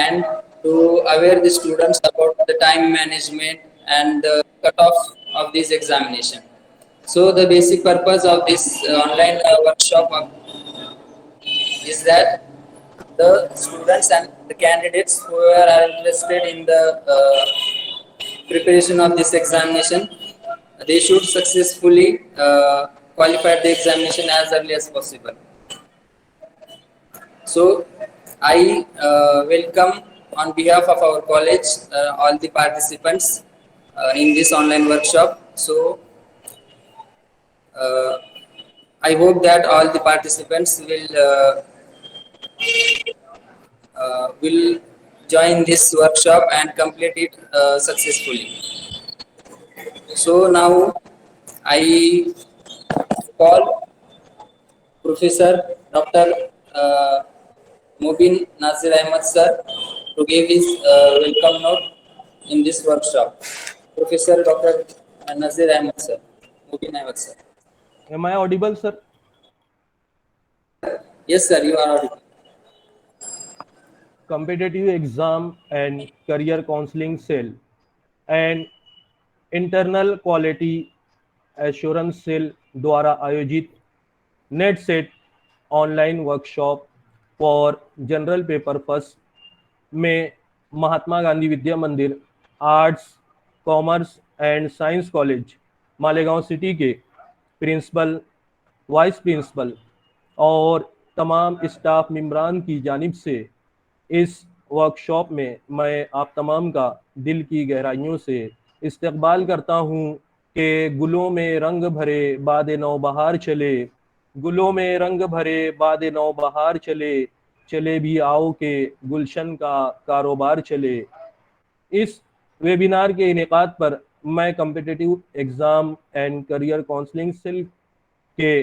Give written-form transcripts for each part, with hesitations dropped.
and to aware the students about the time management and the cutoff of this examination. So the basic purpose of this online workshop is that the students and the candidates who are interested in the preparation of this examination, they should successfully qualify the examination as early as possible. So I welcome on behalf of our college all the participants in this online workshop. So uh, I hope that all the participants will join this workshop and complete it successfully. So now I call Professor Dr. Mubin Nasir Ahmed sir to give his welcome note in this workshop. Professor Dr. Nasir Ahmed sir, Mubin Ahmed sir. Am I audible, sir? Yes sir, you are audible. Competitive Exam and Career Counseling Cell and internal quality assurance cell द्वारा आयोजित NET SET online workshop for general paper first में Mahatma Gandhi Vidya Mandir arts commerce and science college Malegaon city के principal, vice principal और तमाम staff मेंबरान की जानिब से इस वर्कशॉप में मैं आप तमाम का दिल की गहराइयों से इस्तकबाल करता हूँ कि गुलों में रंग भरे बाद नौ बहार चले, गुलों में रंग भरे बाद नौ बहार चले, चले भी आओ के गुलशन का कारोबार चले। इस वेबिनार के इनेकाद पर मैं competitive exam and career counselling cell के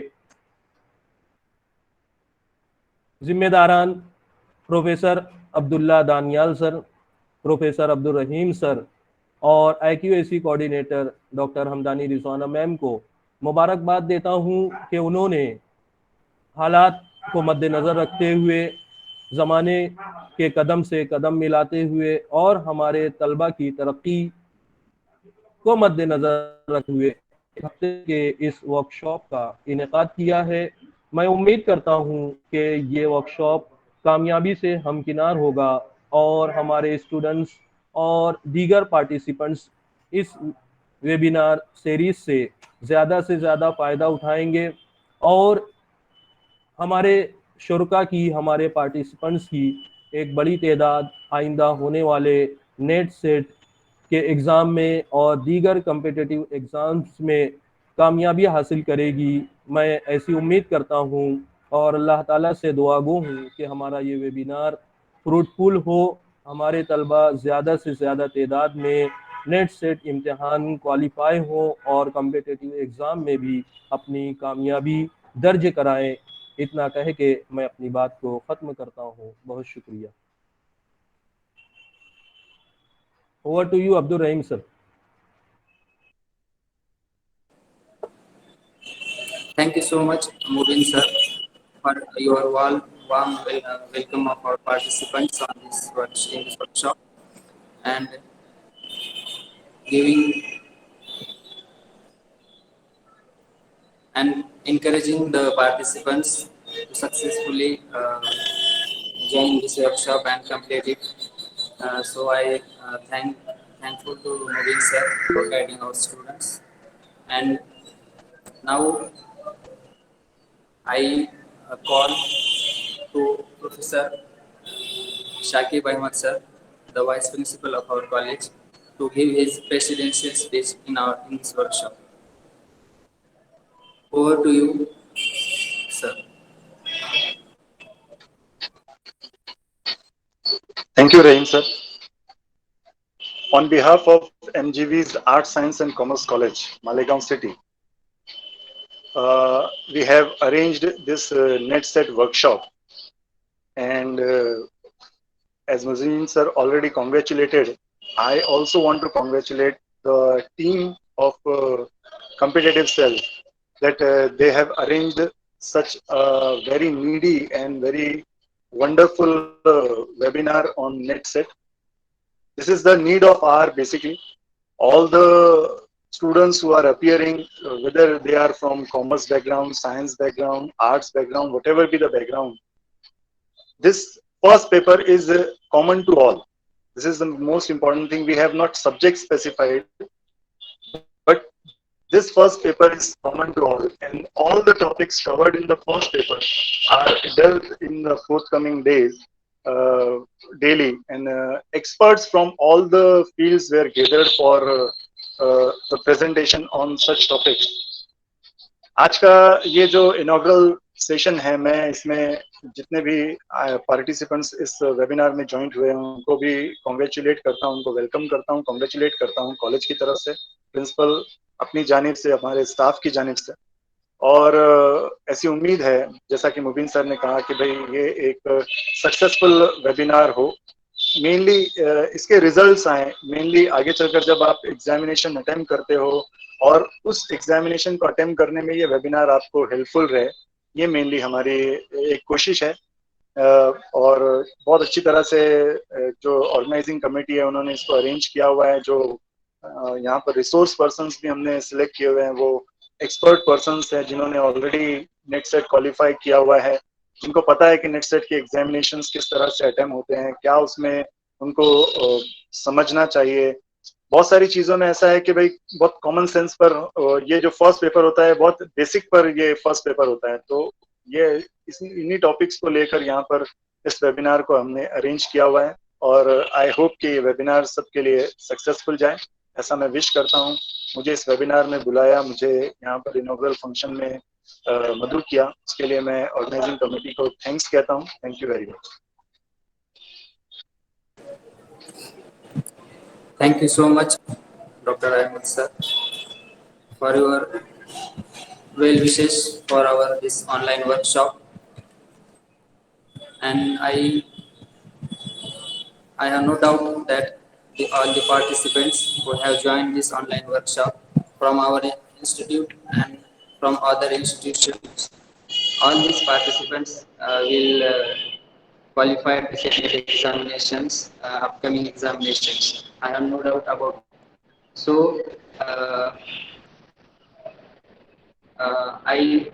जिम्मेदारान professor Abdullah Daniyal sir, professor Abdul Rahim sir और IQAC coordinator doctor Hamdani Rizwana ma'am को मुबारकबाद देता हूं कि उन्होंने हालात को मद्देनज़र रखते हुए, ज़माने के कदम से कदम मिलाते हुए और हमारे तलबा की तरक्की को मद्देनज़र रखते हुए एक हफ्ते के इस वर्कशॉप का इनेकाद किया है। मैं उम्मीद करता हूं कि ये वर्कशॉप कामयाबी से हमकिनार होगा और हमारे स्टूडेंट्स और दीगर पार्टिसिपेंट्स इस वेबिनार सीरीज से ज़्यादा फ़ायदा उठाएंगे और हमारे शुरका की, हमारे पार्टिसिपेंट्स की एक बड़ी तादाद आइंदा होने वाले नेट सेट के एग्ज़ाम में और दीगर कम्पिटिटिव एग्ज़ाम्स में कामयाबी हासिल करेगी। मैं ऐसी उम्मीद करता हूँ और अल्लाह ताला से दुआगो हूँ कि हमारा ये वेबिनार फ्रूटफुल हो, हमारे तलबा ज़्यादा से ज़्यादा तादाद में नेट सेट इम्तिहान क्वालिफाई हो और कम्पिटिटिव एग्ज़ाम में भी अपनी कामयाबी दर्ज कराएं। इतना कह के मैं अपनी बात को ख़त्म करता हूँ। बहुत शुक्रिया। Over to you Abdul Rahim sir. Thank you so much, Mubin sir, for your warm welcome of our participants on this in this workshop and giving and encouraging the participants to successfully join this workshop and complete it. So I thankful to Mubin sir for guiding our students. And now I call to Professor Shakib Ahmed sir, the Vice Principal of our college, to give his presidential speech in this workshop. Over to you, sir. Thank you, Rahim sir. On behalf of MGV's Art, Science and Commerce College, Malegaon City, we have arranged this NetSet workshop. And as Mazin sir already congratulated, I also want to congratulate the team of Competitive Cell that they have arranged such a very needy and very wonderful webinar on NetSet. This is the need of hour basically. All the students who are appearing, whether they are from commerce background, science background, arts background, whatever be the background, this first paper is common to all. This is the most important thing. We have not subject specified, but this first paper is common to all, and all the topics covered in the first paper are dealt in the forthcoming days daily, and experts from all the fields were gathered for the presentation on such topics. आज का ये जो inaugural session है, मैं इसमें जितने भी participants इस वेबिनार में ज्वाइंट हुए हैं उनको भी कॉन्ग्रेचुलेट करता हूं, उनको वेलकम करता हूं, कॉन्ग्रेचुलेट करता हूं कॉलेज की तरफ से, प्रिंसिपल अपनी जानिब से, हमारे स्टाफ की जानिब से। और ऐसी उम्मीद है, जैसा कि मुबीन सर ने कहा, कि भाई ये एक सक्सेसफुल वेबिनार हो, मेनली इसके रिजल्ट्स आए, मेनली आगे चलकर जब आप एग्जामिनेशन अटेम्प्ट करते हो और उस एग्जामिनेशन को अटेम्प्ट करने में ये वेबिनार आपको हेल्पफुल रहे, ये मेनली हमारी एक कोशिश है। और बहुत अच्छी तरह से जो ऑर्गेनाइजिंग कमेटी है उन्होंने इसको अरेंज किया हुआ है। जो यहाँ पर रिसोर्स पर्सन्स भी हमने सिलेक्ट किए हुए हैं, वो एक्सपर्ट पर्सन्स हैं जिन्होंने ऑलरेडी नेट सेट क्वालिफाई किया हुआ है, जिनको पता है कि नेट सेट के एग्जामिनेशंस किस तरह से अटेम्प्ट होते हैं, क्या उसमें उनको समझना चाहिए। बहुत सारी चीजों में ऐसा है कि भाई बहुत कॉमन सेंस पर ये जो फर्स्ट पेपर होता है, बहुत बेसिक पर ये फर्स्ट पेपर होता है, तो ये इन्हीं टॉपिक्स को लेकर यहाँ पर इस वेबिनार को हमने अरेंज किया हुआ है। और आई होप कि ये वेबिनार सबके लिए सक्सेसफुल जाए, ऐसा मैं विश करता हूँ। मुझे इस वेबिनार में बुलाया, मुझे यहाँ पर इनॉग्रल फंक्शन में मदद किया, उसके लिए मैं ऑर्गेनाइजिंग कमेटी को थैंक्स कहता हूँ। Thank you very much. Thank you so much, Dr. Ahmed sir, for your well wishes for our this online workshop. And I have no doubt that all the participants who have joined this online workshop from our institute and from other institutions, all these participants will qualify to set the examinations, upcoming examinations. I have no doubt about it. So I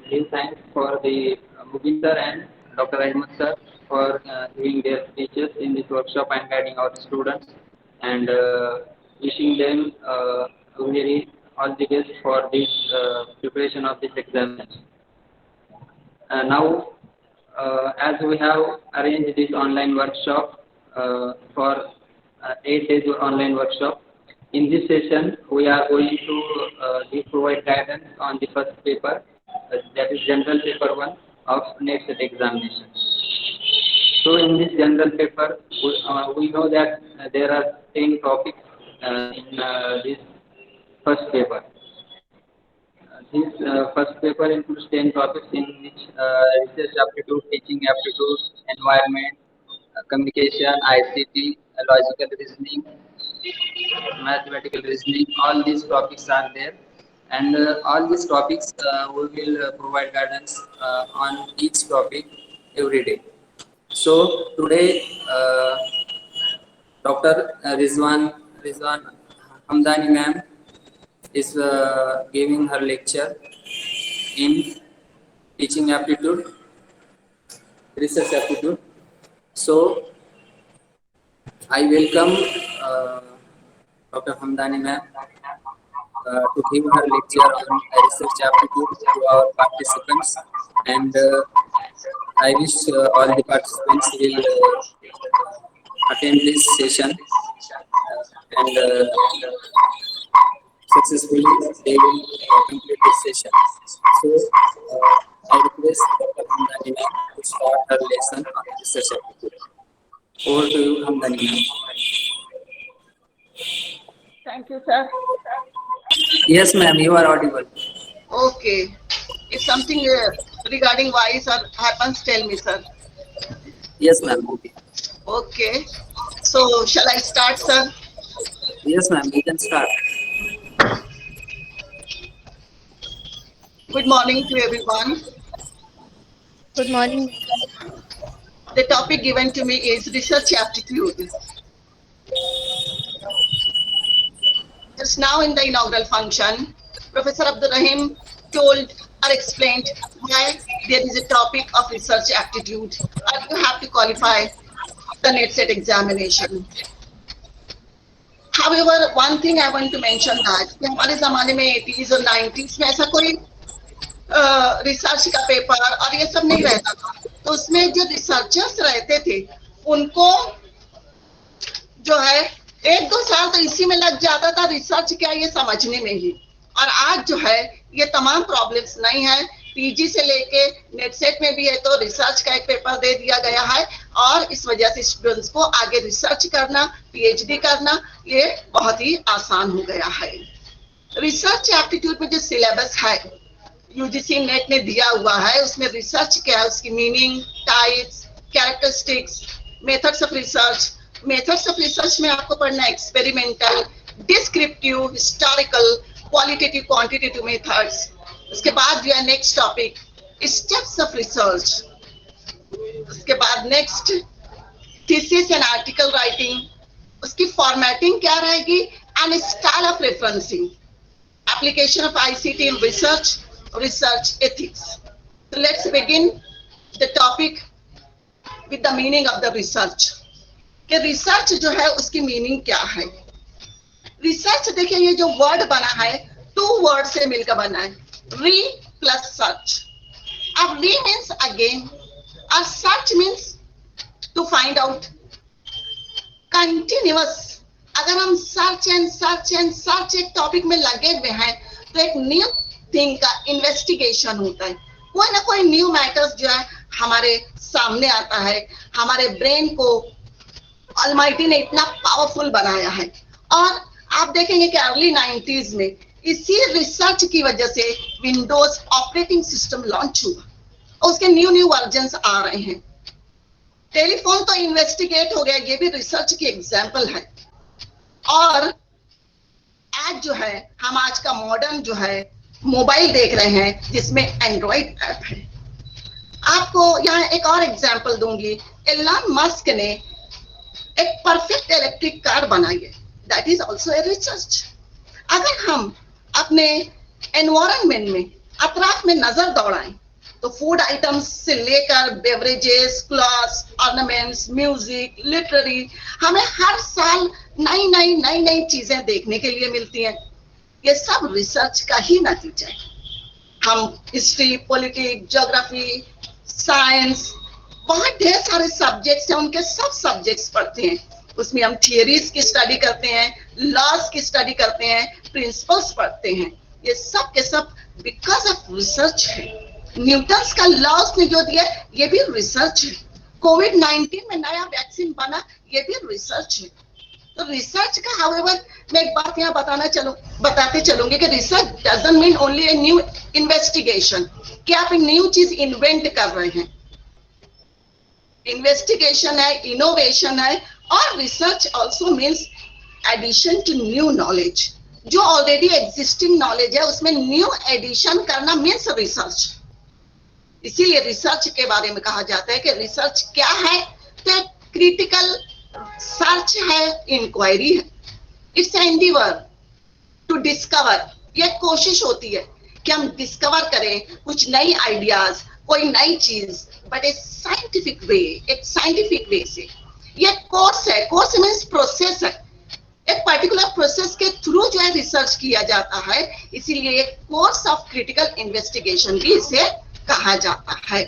give thanks for the Mubin sir and Dr. Ahmed sir for giving their speeches in this workshop and guiding our students, and wishing them very all the best for this preparation of this examination. Now, as we have arranged this online workshop for 8 days online workshop, in this session we are going to provide guidance on the first paper, that is general paper 1 of next examination. So in this general paper, we know that there are 10 topics in this first paper. This first paper includes 10 topics in which research aptitude, teaching aptitude, environment, communication, ICT, logical reasoning, mathematical reasoning. All these topics are there, and all these topics we will provide guidance on each topic every day. So today, Dr. Rizwan Hamdani ma'am is giving her lecture in teaching aptitude, research aptitude. So I welcome Dr. Hamdani ma'am to give her lecture on research aptitude to our participants, and I wish all the participants will attend this session and successfully they will complete this session. So I request Dr. Hamdani ma'am to start her lesson on research aptitude. Over to you, Hamdani ma'am. Thank you, sir. Yes, ma'am, you are audible. Okay. If something regarding voice or happens, tell me, sir. Yes, ma'am. Okay. Okay. So, shall I start, sir? Yes, ma'am, you can start. Good morning to everyone. Good morning. The topic given to me is research aptitude. Just now in the inaugural function, Professor Abdul Rahim told or explained why there is a topic of research aptitude or you have to qualify the NET-SET examination. However, one thing I want to mention that कि हमारे ज़माने में 80s और 90s में ऐसा कोई research का paper और ये सब नहीं रहता था, तो उसमें जो रिसर्चर्स रहते थे उनको जो है 1-2 साल तो इसी में लग जाता था रिसर्च क्या ये समझने में ही। और आज जो है ये तमाम प्रॉब्लम्स नहीं है, पीजी से लेके नेट-सेट में भी है तो रिसर्च का एक पेपर दे दिया गया है और इस वजह से स्टूडेंट्स को आगे रिसर्च करना, पीएचडी करना ये बहुत ही आसान हो गया है। रिसर्च एप्टीट्यूड में जो सिलेबस है यूजीसी नेट ने दिया हुआ है उसमें रिसर्च क्या है, उसकी meaning, types, characteristics, methods of research. Methods of research में आपको पढ़ना experimental, descriptive, historical, qualitative, quantitative methods. उसके बाद जो है next topic steps of research. उसके बाद next thesis and article writing, उसकी फॉर्मेटिंग क्या रहेगी and style of referencing, application of ICT in research, research ethics. So let's begin the topic with the meaning of the research. कि research जो है उसकी meaning क्या है। रिसर्च देखिए ये जो वर्ड बना है 2 वर्ड से मिलकर बना है, री प्लस सर्च। अब री मीन्स अगेन और search means to find out, continuous. अगर हम search and search and search एक टॉपिक में लगे हुए हैं तो एक न्यू थिंग का इन्वेस्टिगेशन होता है, कोई ना कोई न्यू मैटर्स जो है हमारे सामने आता है। हमारे ब्रेन को ऑलमाइटी ने इतना पावरफुल बनाया है और आप देखेंगे कि अर्ली 90s में इसी रिसर्च की वजह से विंडोज ऑपरेटिंग सिस्टम लॉन्च हुआ और उसके न्यू वर्जन्स आ रहे हैं। टेलीफोन तो इन्वेस्टिगेट हो गया, ये भी रिसर्च की एग्जांपल है। और आज जो है हम आज का मॉडर्न जो है मोबाइल देख रहे हैं जिसमें एंड्रॉइड ऐप है। आपको यहाँ एक और एग्जांपल दूंगी, एलन मस्क ने एक परफेक्ट इलेक्ट्रिक कार बनाई है, that is also a research. अगर हम अपने एनवायरनमेंट में अतराफ में नजर दौड़ाएं तो फूड आइटम्स से लेकर beverages, clothes, ornaments, music, literary, हमें हर साल नई नई चीजें देखने के लिए मिलती हैं। ये सब रिसर्च का ही नतीजा है। हम हिस्ट्री, पॉलिटिक्स, ज्योग्राफी, साइंस, बहुत ढेर सारे सब्जेक्ट्स हैं, उनके सब सब्जेक्ट्स पढ़ते हैं। उसमें हम थियरीज की स्टडी करते हैं, लॉज की स्टडी करते हैं, प्रिंसिपल्स पढ़ते हैं। ये सब के सब बिकॉज ऑफ रिसर्च है। न्यूटन्स का लॉज ने जो दिया ये भी रिसर्च है। कोविड-19 में नया वैक्सीन बना ये भी रिसर्च है। तो रिसर्च का हाउएवर मैं एक बात यहाँ बताते चलूंगी कि research doesn't mean only a new investigation कि आप एक न्यू चीज इन्वेंट कर रहे हैं। इन्वेस्टिगेशन है, इनोवेशन है और research also means addition to new knowledge. जो ऑलरेडी एग्जिस्टिंग नॉलेज है उसमें न्यू एडिशन करना मीन्स रिसर्च। इसीलिए रिसर्च के बारे में कहा जाता है कि रिसर्च क्या है, तो क्रिटिकल सर्च है, इंक्वायरी है। इट्स एंडीवर टू डिस्कवर, ये कोशिश होती है कि हम डिस्कवर करें कुछ नई आइडियाज, कोई नई चीज, बट एक साइंटिफिक वे, एक साइंटिफिक वे से। ये कोर्स है, कोर्स मीन्स प्रोसेस है, एक पर्टिकुलर प्रोसेस के थ्रू जो है रिसर्च किया जाता है, इसीलिए एक कोर्स ऑफ क्रिटिकल इन्वेस्टिगेशन भी इसे कहा जाता है।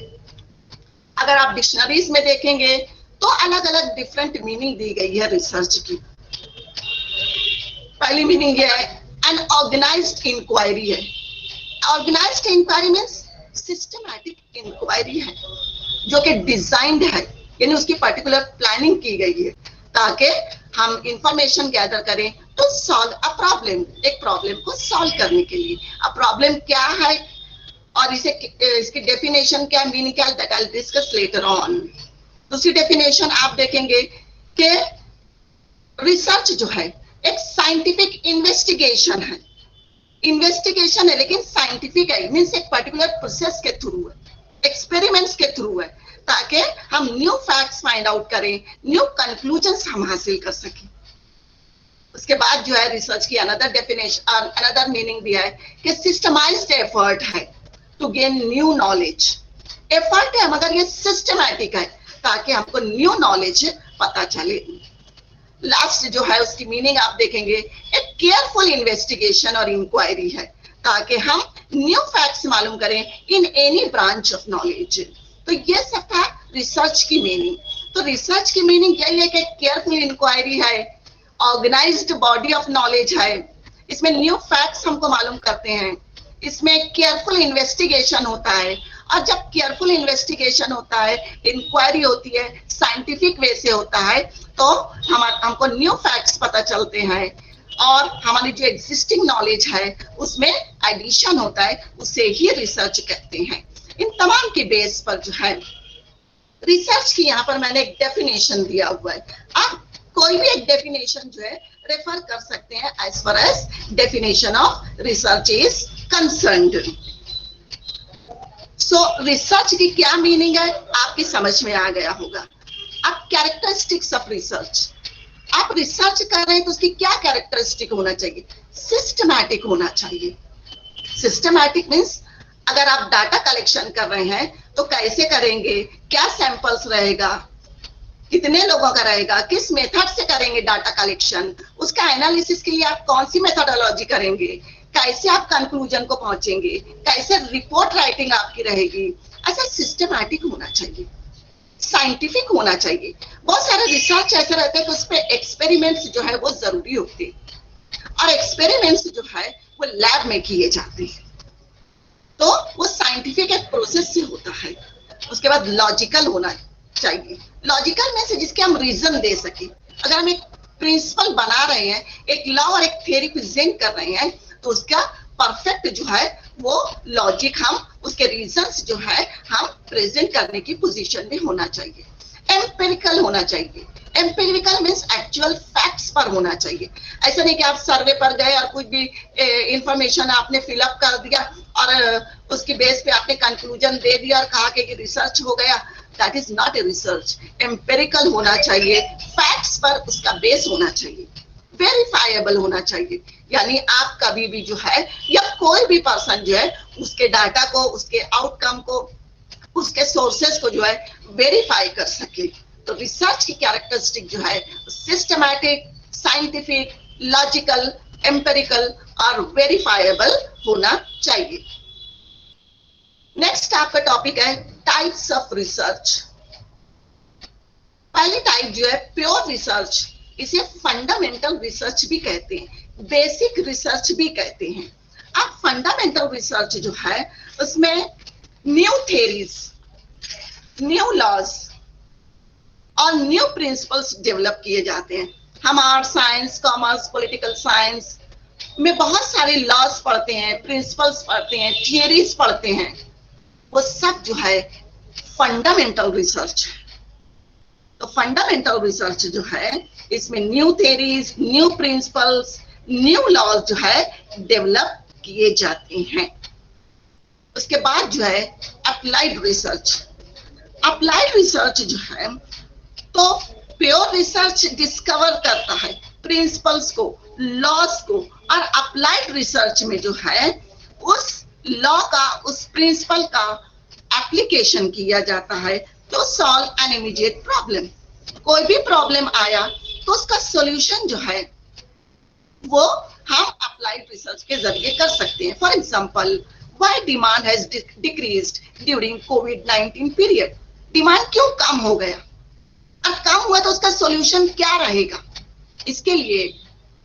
अगर आप डिक्शनरीज में देखेंगे तो अलग अलग डिफरेंट मीनिंग दी गई है रिसर्च की। पहली मीनिंग ये है एन ऑर्गेनाइज्ड इंक्वायरी है। Organized inquiry means systematic inquiry है जो कि डिजाइंड है, यानी उसकी पर्टिकुलर प्लानिंग की गई है ताकि हम इंफॉर्मेशन गैदर करें टू सॉल्व अ प्रॉब्लम, एक प्रॉब्लम को सॉल्व करने के लिए। अब प्रॉब्लम क्या है और इसकी डेफिनेशन क्या, मीनिंग क्या, that I will discuss later on. दूसरी डेफिनेशन आप देखेंगे कि रिसर्च जो है एक साइंटिफिक इन्वेस्टिगेशन है। लेकिन साइंटिफिक है, मीन्स एक पर्टिकुलर प्रोसेस के थ्रू है, एक्सपेरिमेंट्स के थ्रू है, ताकि हम न्यू फैक्ट्स फाइंड आउट करें, न्यू कंक्लूजन्स हम हासिल कर सकें। उसके बाद जो है रिसर्च की अनदर डेफिनेशन, अनदर मीनिंग भी है कि सिस्टमाइज्ड एफर्ट है to gain new knowledge. Effort है मगर ये सिस्टमैटिक है ताकि हमको न्यू नॉलेज पता चले। लास्ट जो है उसकी मीनिंग आप देखेंगे, एक केयरफुल इन्वेस्टिगेशन और इंक्वायरी है ताकि हम न्यू फैक्ट्स मालूम करें in any branch of knowledge. तो ये सब था रिसर्च की मीनिंग। तो रिसर्च की मीनिंग यही है कि केयरफुल इंक्वायरी है, ऑर्गेनाइज्ड बॉडी ऑफ नॉलेज है, इसमें न्यू फैक्ट्स हमको मालूम करते हैं, इसमें केयरफुल इन्वेस्टिगेशन होता है, और जब केयरफुल इन्वेस्टिगेशन होता है, इंक्वायरी होती है, साइंटिफिक वे से होता है, तो हमको न्यू फैक्ट्स पता चलते हैं और हमारी जो एग्जिस्टिंग नॉलेज है उसमें एडिशन होता है, उसे ही रिसर्च कहते हैं। इन तमाम के बेस पर जो है रिसर्च की यहाँ पर मैंने एक डेफिनेशन दिया हुआ है। आप कोई भी एक डेफिनेशन जो है रेफर कर सकते हैं as far as definition of research is concerned. So research की क्या मीनिंग है आपकी समझ में आ गया होगा। अब कैरेक्टरिस्टिक्स ऑफ रिसर्च, आप रिसर्च कर रहे हैं तो उसकी क्या कैरेक्टरिस्टिक होना चाहिए? सिस्टमैटिक होना चाहिए। सिस्टमैटिक मीन्स अगर आप डाटा कलेक्शन कर रहे हैं तो कैसे करेंगे, क्या सैंपल्स रहेगा, कितने लोगों का रहेगा, किस मेथड से करेंगे डाटा कलेक्शन, उसका एनालिसिस के लिए आप कौन सी मेथोडोलॉजी करेंगे, कैसे आप कंक्लूजन को पहुंचेंगे, कैसे रिपोर्ट राइटिंग आपकी रहेगी। ऐसा सिस्टमैटिक होना चाहिए, साइंटिफिक होना चाहिए। बहुत सारे रिसर्च ऐसे रहते हैं कि उस पर एक्सपेरिमेंट्स जो है वो जरूरी होते हैं और एक्सपेरिमेंट्स जो है वो लैब में किए जाते हैं, तो वो साइंटिफिक एक प्रोसेस से होता है। उसके बाद लॉजिकल होना चाहिए। लॉजिकल में से जिसके हम रीजन दे सके। अगर हम एक प्रिंसिपल बना रहे हैं, एक लॉ और एक थ्योरी प्रेजेंट कर रहे हैं, तो उसका परफेक्ट जो है वो लॉजिक, हम उसके रीजंस जो है हम प्रेजेंट करने की पोजीशन में होना चाहिए। एम्पिरिकल होना चाहिए। एम्पिरिकल मीन्स एक्चुअल फैक्ट्स पर होना चाहिए। ऐसा नहीं कि आप सर्वे पर गए और कुछ भी इंफॉर्मेशन आपने फिलअप कर दिया और उसके बेस पे आपने कंक्लूजन दे दिया और कहा कि रिसर्च हो गया। That is not a research. Empirical होना चाहिए, फैक्ट्स पर उसका बेस होना चाहिए, वेरीफाइएबल होना चाहिए। यानी आप कभी भी जो है या कोई भी पर्सन जो है उसके डाटा को, उसके आउटकम को, उसके सोर्सेस को जो है वेरीफाई कर सके। तो रिसर्च की कैरेक्टरिस्टिक जो है सिस्टमैटिक, साइंटिफिक, लॉजिकल, एम्पिरिकल और वेरीफाइएबल होना चाहिए। नेक्स्ट आपका टॉपिक है टाइप्स ऑफ रिसर्च। पहली टाइप जो है प्योर रिसर्च, इसे फंडामेंटल रिसर्च भी कहते हैं, बेसिक रिसर्च भी कहते हैं। अब फंडामेंटल रिसर्च जो है उसमें न्यू थ्योरीज, न्यू लॉज और न्यू प्रिंसिपल्स डेवलप किए जाते हैं। हम art science, commerce, political science में बहुत सारे लॉज पढ़ते हैं, प्रिंसिपल्स पढ़ते हैं, थियरीज पढ़ते हैं। वो सब जो है फंडामेंटल रिसर्च है। तो फंडामेंटल रिसर्च जो है इसमें new theories, new principles, new laws जो है डेवलप किए जाते हैं। उसके बाद जो है अप्लाइड रिसर्च। अप्लाइड रिसर्च जो है तो प्योर रिसर्च डिस्कवर करता है प्रिंसिपल्स को, लॉज को, और अप्लाइड रिसर्च में जो है उस लॉ का, उस प्रिंसिपल का एप्लीकेशन किया जाता है तो सॉल्व एन इमीडिएट प्रॉब्लम। कोई भी प्रॉब्लम आया तो उसका सॉल्यूशन जो है वो हम अप्लाइड रिसर्च के जरिए कर सकते हैं। For example, why demand has decreased during covid period. Demand क्यों कम हो गया? अब कम हुआ तो उसका सॉल्यूशन क्या रहेगा? इसके लिए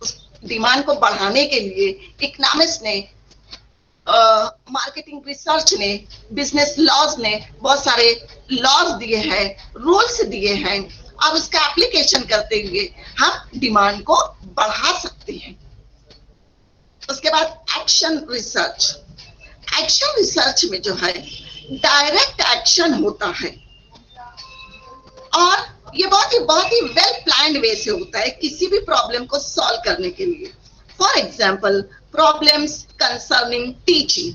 उस डिमांड को बढ़ाने के लिए इकोनॉमिक्स ने, मार्केटिंग रिसर्च ने, बिजनेस लॉज ने बहुत सारे लॉज दिए हैं, रूल्स दिए हैं और उसका एप्लीकेशन करते हुए हम डिमांड को बढ़ा सकते हैं। उसके बाद एक्शन रिसर्च। एक्शन रिसर्च में जो है डायरेक्ट एक्शन होता है और ये बहुत ही वेल प्लान्ड वे से होता है किसी भी प्रॉब्लम को सॉल्व करने के लिए। For example, problems concerning teaching,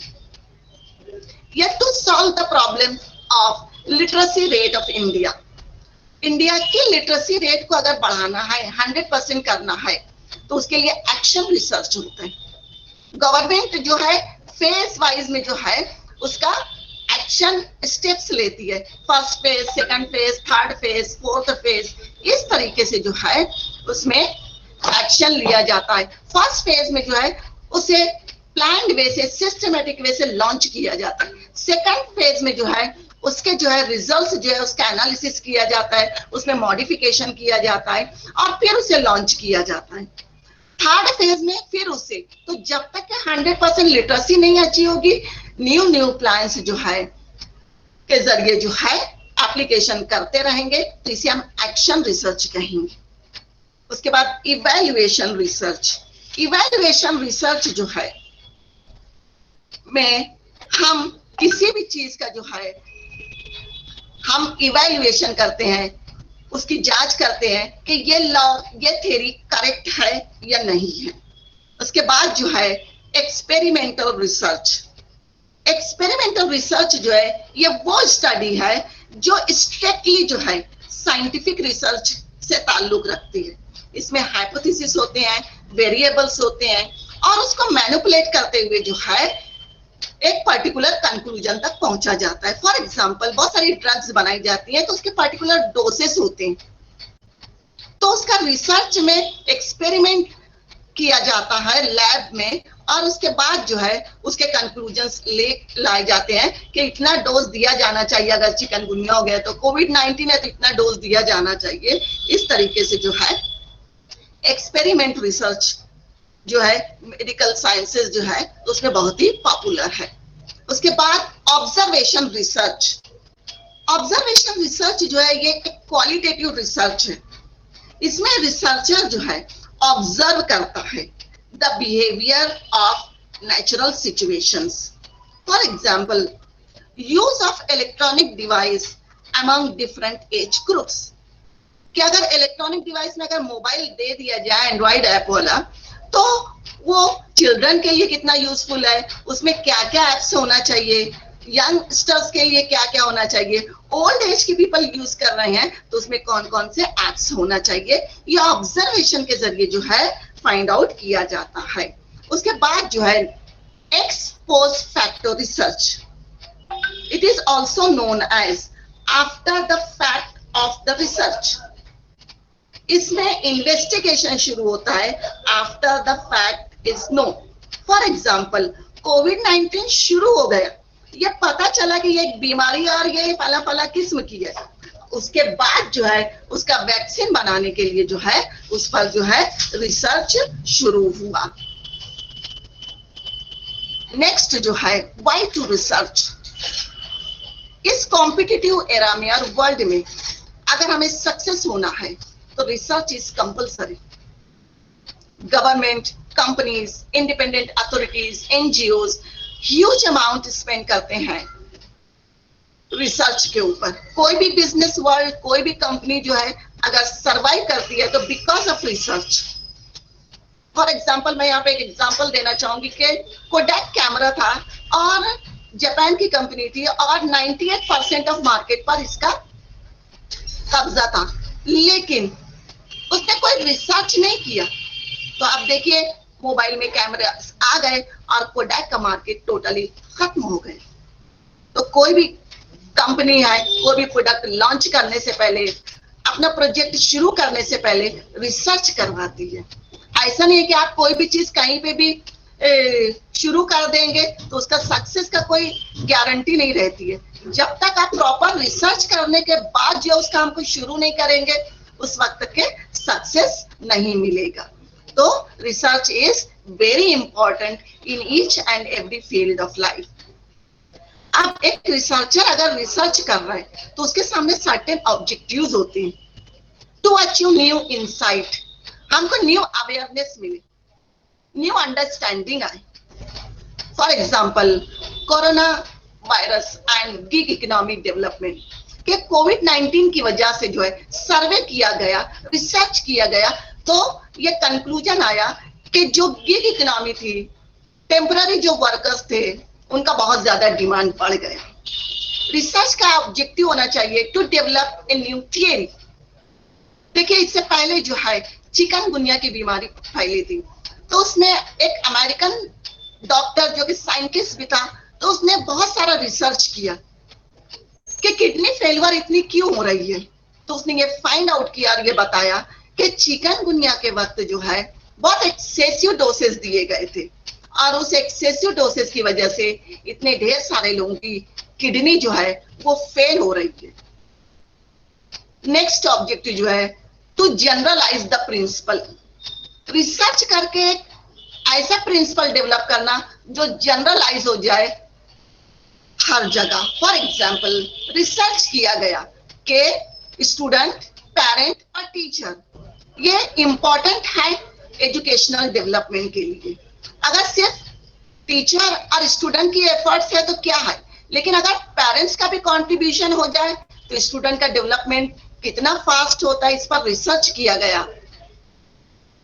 या to solve the problem of literacy rate of India. India की लिटरेसी रेट को अगर बढ़ाना है, 100% करना है, तो उसके लिए एक्शन रिसर्च होता है। गवर्नमेंट जो है फेज वाइज में जो है उसका एक्शन स्टेप्स लेती है, first phase, second phase, third phase, fourth phase, इस तरीके से जो है उसमें एक्शन लिया जाता है। फर्स्ट फेज में जो है उसे प्लान्ड वे से, सिस्टमेटिक वे से लॉन्च किया जाता है। सेकंड फेज में जो है उसके जो है रिजल्ट्स जो है उसका एनालिसिस किया जाता है, उसमें मॉडिफिकेशन किया जाता है और फिर उसे लॉन्च किया जाता है। थर्ड फेज में फिर उसे, तो जब तक 100% लिटरेसी नहीं अचीव होगी, न्यू प्लान्स जो है के जरिए जो है एप्लीकेशन करते रहेंगे, तो इसे हम एक्शन रिसर्च कहेंगे। उसके बाद इवैल्यूएशन रिसर्च। इवैल्यूएशन रिसर्च जो है में हम किसी भी चीज का जो है हम इवैल्यूएशन करते हैं, उसकी जांच करते हैं कि ये लॉ, ये थ्योरी करेक्ट है या नहीं है। उसके बाद जो है एक्सपेरिमेंटल रिसर्च। एक्सपेरिमेंटल रिसर्च जो है ये वो स्टडी है जो स्ट्रिक्टली जो है साइंटिफिक रिसर्च से ताल्लुक रखती है। इसमें हाइपोथेसिस होते हैं, वेरिएबल्स होते हैं और उसको मैनिपुलेट करते हुए जो है एक पर्टिकुलर कंक्लूजन तक पहुंचा जाता है। फॉर एग्जांपल, बहुत सारी ड्रग्स बनाई जाती हैं तो उसके पर्टिकुलर डोसेस होते हैं, तो उसका रिसर्च में एक्सपेरिमेंट किया जाता है लैब में और उसके बाद जो है उसके कंक्लूजन्स लाए जाते हैं कि इतना डोज दिया जाना चाहिए। अगर चिकनगुनिया हो गया तो कोविड-19 है तो इतना डोज दिया जाना चाहिए। इस तरीके से जो है एक्सपेरिमेंट रिसर्च जो है मेडिकल साइंसेस जो है उसमें बहुत ही पॉपुलर है। उसके बाद ऑब्जर्वेशन रिसर्च। ऑब्जर्वेशन रिसर्च जो है ये एक क्वालिटेटिव रिसर्च है। इसमें रिसर्चर जो है ऑब्जर्व करता है the behaviour of natural situations. For example, use of electronic device among different age groups. कि अगर इलेक्ट्रॉनिक डिवाइस में अगर मोबाइल दे दिया जाए एंड्रॉइड ऐप वाला, तो वो चिल्ड्रन के लिए कितना यूजफुल है, उसमें क्या क्या एप्स होना चाहिए, यंगस्टर्स के लिए क्या क्या होना चाहिए, ओल्ड एज के पीपल यूज कर रहे हैं तो उसमें कौन कौन से एप्स होना चाहिए, ये ऑब्जर्वेशन के जरिए जो है फाइंड आउट किया जाता है। उसके बाद जो है ex post facto research. It is also known as after the fact of the research. इसमें इन्वेस्टिगेशन शुरू होता है after the fact is known. For example, कोविड-19 शुरू हो गया, ये पता चला कि ये एक बीमारी और ये फला किस्म की है, उसके बाद जो है उसका वैक्सीन बनाने के लिए जो है उस पर जो है रिसर्च शुरू हुआ। नेक्स्ट जो है व्हाई टू रिसर्च। इस कॉम्पिटिटिव एरा में और वर्ल्ड में अगर हमें सक्सेस होना है तो research is compulsory. Government, companies, independent authorities, NGOs huge amount spend करते हैं रिसर्च के ऊपर। कोई भी बिजनेस वर्ल्ड, कोई भी कंपनी जो है अगर सरवाइव करती है तो because of research. For example, मैं यहाँ पे एक एग्जांपल देना चाहूंगी कि कोडैक कैमरा था और जापान की कंपनी थी और 98% ऑफ मार्केट पर इसका कब्जा था, लेकिन उसने कोई रिसर्च नहीं किया। तो आप देखिए मोबाइल में कैमरे आ गए और कोडैक का मार्केट टोटली खत्म हो गए। तो कोई भी कंपनी है, कोई भी प्रोडक्ट लॉन्च करने से पहले, अपना प्रोजेक्ट शुरू करने से पहले रिसर्च करवाती है। ऐसा नहीं है कि आप कोई भी चीज कहीं पे भी शुरू कर देंगे तो उसका सक्सेस का कोई गारंटी नहीं रहती है। जब तक आप प्रॉपर रिसर्च करने के बाद जो उस काम को शुरू नहीं करेंगे उस वक्त के सक्सेस नहीं मिलेगा। तो research is very important in each and every field of life. अब एक रिसर्चर अगर रिसर्च कर रहा है तो उसके सामने सर्टेन ऑब्जेक्टिव्स होते हैं टू अचीव न्यू इनसाइट। हमको न्यू अवेयरनेस मिले, न्यू अंडरस्टैंडिंग आए। For example, corona virus and gig economic development के कोविड-19 की वजह से जो है सर्वे किया गया, रिसर्च किया गया, तो ये कंक्लूजन आया कि जो गिग इकोनॉमी थी, टेम्पररी जो वर्कर्स थे, उनका बहुत ज्यादा डिमांड बढ़ गया। रिसर्च का ऑब्जेक्टिव होना चाहिए to develop a new theory. देखिए इससे पहले जो है चिकनगुनिया की बीमारी फैली थी, तो उसमें एक अमेरिकन डॉक्टर जो कि साइंटिस्ट भी था, तो उसने बहुत सारा रिसर्च किया कि किडनी फेलियर इतनी क्यों हो रही है। तो उसने ये फाइंड आउट किया और ये बताया कि चिकनगुनिया के वक्त जो है बहुत एक्सेसिव डोसेस दिए गए थे, और उस एक्सेसिव डोसेस की वजह से इतने ढेर सारे लोगों की किडनी जो है वो फेल हो रही है। नेक्स्ट ऑब्जेक्टिव जो है to generalize the principle. Research करके एक ऐसा प्रिंसिपल डेवलप करना जो जनरलाइज हो जाए हर जगह। फॉर एग्जाम्पल रिसर्च किया गया कि स्टूडेंट, पेरेंट और टीचर ये इंपॉर्टेंट है एजुकेशनल डेवलपमेंट के लिए। अगर सिर्फ टीचर और स्टूडेंट की एफर्ट्स है तो क्या है, लेकिन अगर पेरेंट्स का भी कंट्रीब्यूशन हो जाए तो स्टूडेंट का डेवलपमेंट कितना फास्ट होता है, इस पर रिसर्च किया गया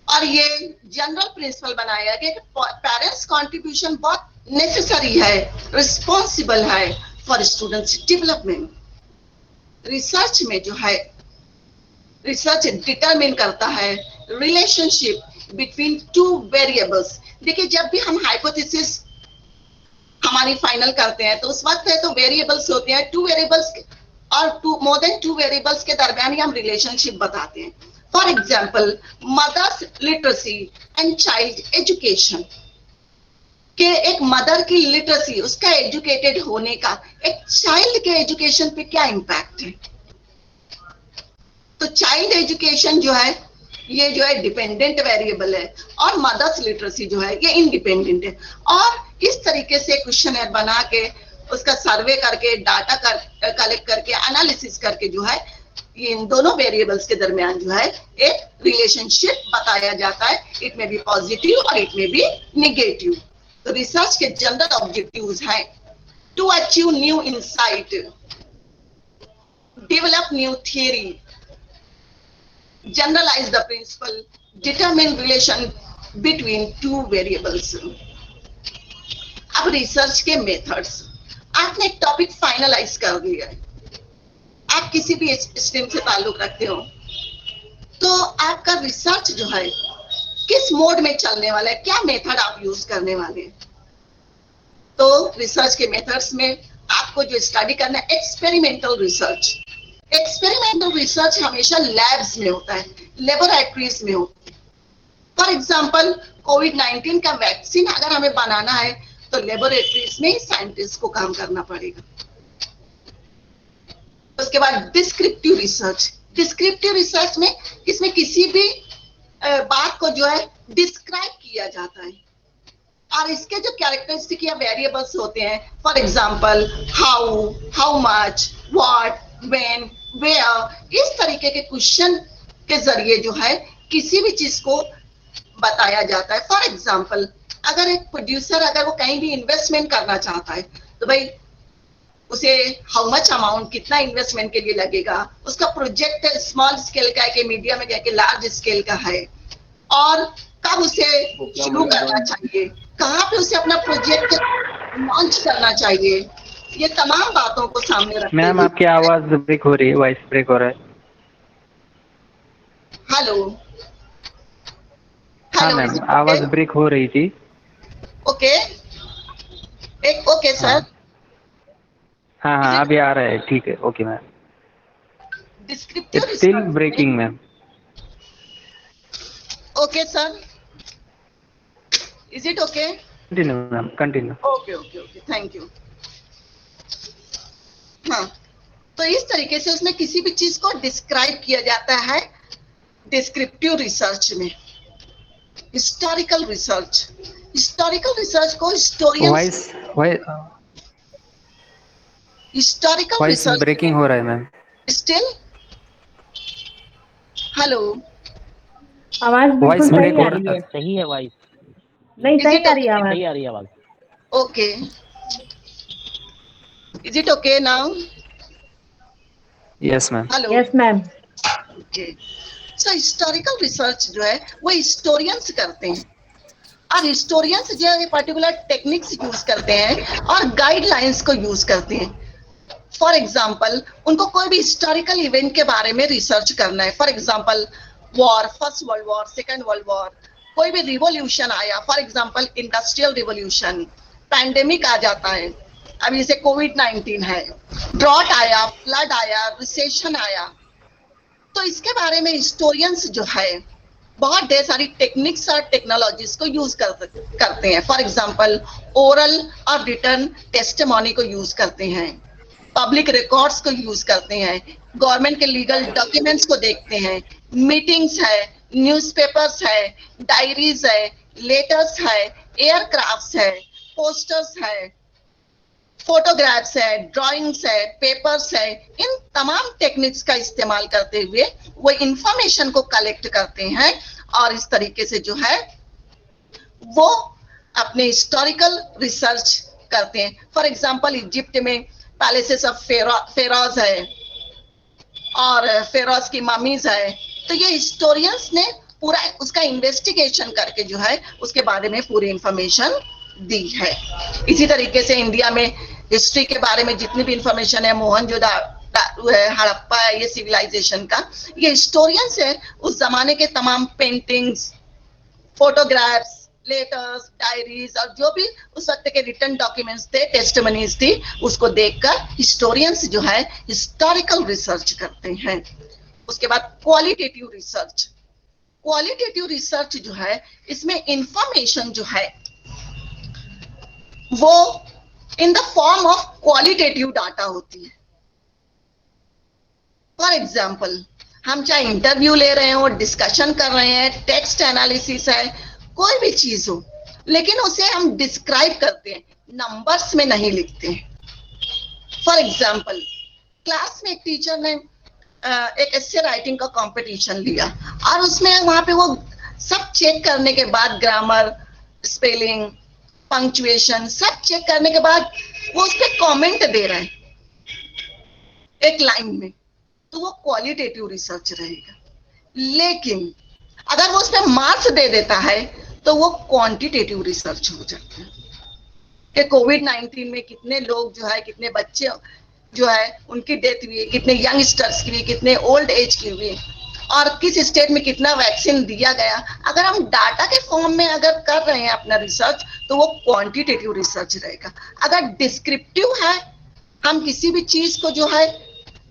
और ये जनरल प्रिंसिपल बनाया गया कि पेरेंट्स कंट्रीब्यूशन बहुत नेसेसरी है, रिस्पॉन्सिबल है फॉर स्टूडेंट्स डेवलपमेंट। रिसर्च में जो है रिसर्च डिटरमिन करता है रिलेशनशिप बिटवीन टू वेरिएबल्स। देखिए जब भी हम हाइपोथेसिस हमारी फाइनल करते हैं तो उस वक्त है तो वेरिएबल्स होते हैं, टू वेरिएबल्स और मोर देन टू वेरिएबल्स के दरमियान ही हम रिलेशनशिप बताते हैं। For example mother's literacy and child education, कि एक मदर की लिटरेसी, उसका एजुकेटेड होने का एक चाइल्ड के एजुकेशन पे क्या इम्पैक्ट है। तो चाइल्ड एजुकेशन जो है ये जो है डिपेंडेंट वेरिएबल है और मदर्स लिटरेसी जो है ये इंडिपेंडेंट है। और इस तरीके से क्वेश्चनर बना के उसका सर्वे करके डाटा कलेक्ट करके एनालिसिस करके जो है ये इन दोनों वेरिएबल्स के दरमियान जो है एक रिलेशनशिप बताया जाता है। इट में बी पॉजिटिव और इट में बी निगेटिव। तो रिसर्च के जनरल ऑब्जेक्टिव्स हैं to achieve new insight, develop new theory, generalize the principle, determine relation between two variables। अब रिसर्च के मेथड्स, आपने एक टॉपिक फाइनलाइज कर दिया है, आप किसी भी स्ट्रीम से ताल्लुक रखते हो तो आपका रिसर्च जो है किस मोड में चलने वाला है, क्या मेथड आप यूज करने वाले हैं। तो रिसर्च के मेथड्स में आपको जो स्टडी करना है एक्सपेरिमेंटल रिसर्च। एक्सपेरिमेंटल रिसर्च हमेशा लैब्स में होता है, लेबोरेटरीज में होता है। फॉर एग्जांपल कोविड-19 का वैक्सीन अगर हमें बनाना है तो लेबोरेटरीज में साइंटिस्ट को काम करना पड़ेगा। उसके बाद डिस्क्रिप्टिव रिसर्च। डिस्क्रिप्टिव रिसर्च में इसमें किसी भी बात को जो है डिस्क्राइब किया जाता है और इसके जो कैरेक्टरिस्टिक या वेरिएबल्स होते हैं, for example how, how much, what, when, where, इस तरीके के क्वेश्चन के जरिए जो है किसी भी चीज को बताया जाता है। फॉर एग्जांपल अगर एक प्रोड्यूसर अगर वो कहीं भी इन्वेस्टमेंट करना चाहता है तो भाई उसे हाउ मच अमाउंट, कितना इन्वेस्टमेंट के लिए लगेगा, उसका प्रोजेक्ट स्मॉल स्केल का है कि मीडियम है कि लार्ज स्केल का है, और कब उसे शुरू करना चाहिए, कहाँ पे उसे अपना प्रोजेक्ट लॉन्च करना चाहिए, ये तमाम बातों को सामने रखते मैम आपकी आवाज ब्रेक हो रही है, वॉइस ब्रेक हो रहा है। हेलो हाँ मैम आवाज ब्रेक हो रही थी। Okay okay sir. हाँ हाँ अभी आ रहा है, ठीक है, okay ma'am. Descriptive still breaking ma'am. Okay sir, is it okay? Continue ma'am, continue. Okay okay okay, thank you. हाँ, तो इस तरीके से उसमें किसी भी चीज को डिस्क्राइब किया जाता है डिस्क्रिप्टिव रिसर्च में। हिस्टोरिकल रिसर्च, हिस्टोरिकल रिसर्च को हिस्टोरियंस, हिस्टोरिकल रिसर्च ब्रेकिंग हो रहा है मैम। स्टिल हेलो, आवाज वॉइस बिल्कुल ब्रेक सही हो आ रही रहा है। है। सही है वॉइस, नहीं Is सही it आ रही है आवाज। सही आ रही है आवाज। Okay, is it okay now? Yes ma'am. Hello, yes ma'am. Okay. So historical research जो है वो हिस्टोरियंस करते हैं और हिस्टोरियंस जो है पर्टिकुलर टेक्निक्स यूज करते हैं और गाइडलाइंस को यूज करते हैं। फॉर एग्जाम्पल उनको कोई भी हिस्टोरिकल इवेंट के बारे में रिसर्च करना है, for example war, first world war, second world war, कोई भी रिवोल्यूशन आया, for example industrial revolution, pandemic आ जाता है, अभी जैसे कोविड-19 है, ड्रॉट आया, फ्लड आया, रिसेशन आया, तो इसके बारे में हिस्टोरियंस जो है बहुत ढेर सारी टेक्निक्स और टेक्नोलॉजीज को यूज करते हैं। फॉर एग्जाम्पल ओरल और रिटर्न टेस्टिमोनी को यूज करते हैं, पब्लिक रिकॉर्ड्स को यूज करते हैं, गवर्नमेंट के लीगल डॉक्यूमेंट्स को देखते हैं, मीटिंग्स है, न्यूज़पेपर्स है, डायरीज है, लेटर्स है, एयरक्राफ्ट्स है, पोस्टर्स है, फोटोग्राफ्स है, ड्राइंग्स है, पेपर्स है, इन तमाम टेक्निक्स का इस्तेमाल करते हुए वो इंफॉर्मेशन को कलेक्ट करते हैं और इस तरीके से जो है वो अपने हिस्टोरिकल रिसर्च करते हैं। फॉर एग्जांपल इजिप्ट में पैलेसेस ऑफ फेरोज है और फेरोज की ममीज है, तो ये हिस्टोरियंस ने पूरा उसका इन्वेस्टिगेशन करके जो है उसके बारे में पूरी इंफॉर्मेशन दी है। इसी तरीके से इंडिया में हिस्ट्री के बारे में जितनी भी इंफॉर्मेशन है, मोहनजोदाड़ो है, हड़प्पा है, ये सिविलाइजेशन का, ये हिस्टोरियंस है उस जमाने के तमाम पेंटिंग्स, फोटोग्राफ्स, लेटर्स, डायरीज और जो भी उस वक्त के रिटर्न डॉक्यूमेंट्स थे, टेस्टिमनीज थी, उसको देखकर हिस्टोरियंस जो है हिस्टोरिकल रिसर्च करते हैं। उसके बाद क्वालिटेटिव रिसर्च। क्वालिटेटिव रिसर्च जो है इसमें इंफॉर्मेशन जो है वो in the form of qualitative data होती है। फॉर एग्जाम्पल हम चाहे इंटरव्यू ले रहे हो, डिस्कशन कर रहे हैं, टेक्स्ट एनालिसिस है, कोई भी चीज हो, लेकिन उसे हम डिस्क्राइब करते हैं, नंबर्स में नहीं लिखते हैं। फॉर एग्जाम्पल क्लास में एक टीचर ने एक एस्से राइटिंग का कंपटीशन लिया और उसमें वहां पे वो सब चेक करने के बाद ग्रामर, स्पेलिंग, पंक्चुएशन सब चेक करने के बाद वो उस पर कॉमेंट दे रहे हैं एक लाइन में, तो वो क्वालिटेटिव रिसर्च रहेगा। लेकिन अगर वो उसमें मार्क्स दे देता है तो वो क्वांटिटेटिव रिसर्च हो जाता है कि कोविड-19 में कितने लोग जो है, कितने बच्चे जो है उनकी डेथ हुई, कितने यंगस्टर्स की हुई, कितने ओल्ड एज की हुई और किस स्टेट में कितना वैक्सीन दिया गया। अगर हम डाटा के फॉर्म में अगर कर रहे हैं अपना रिसर्च तो वो क्वांटिटेटिव रिसर्च रहेगा। अगर डिस्क्रिप्टिव है, हम किसी भी चीज को जो है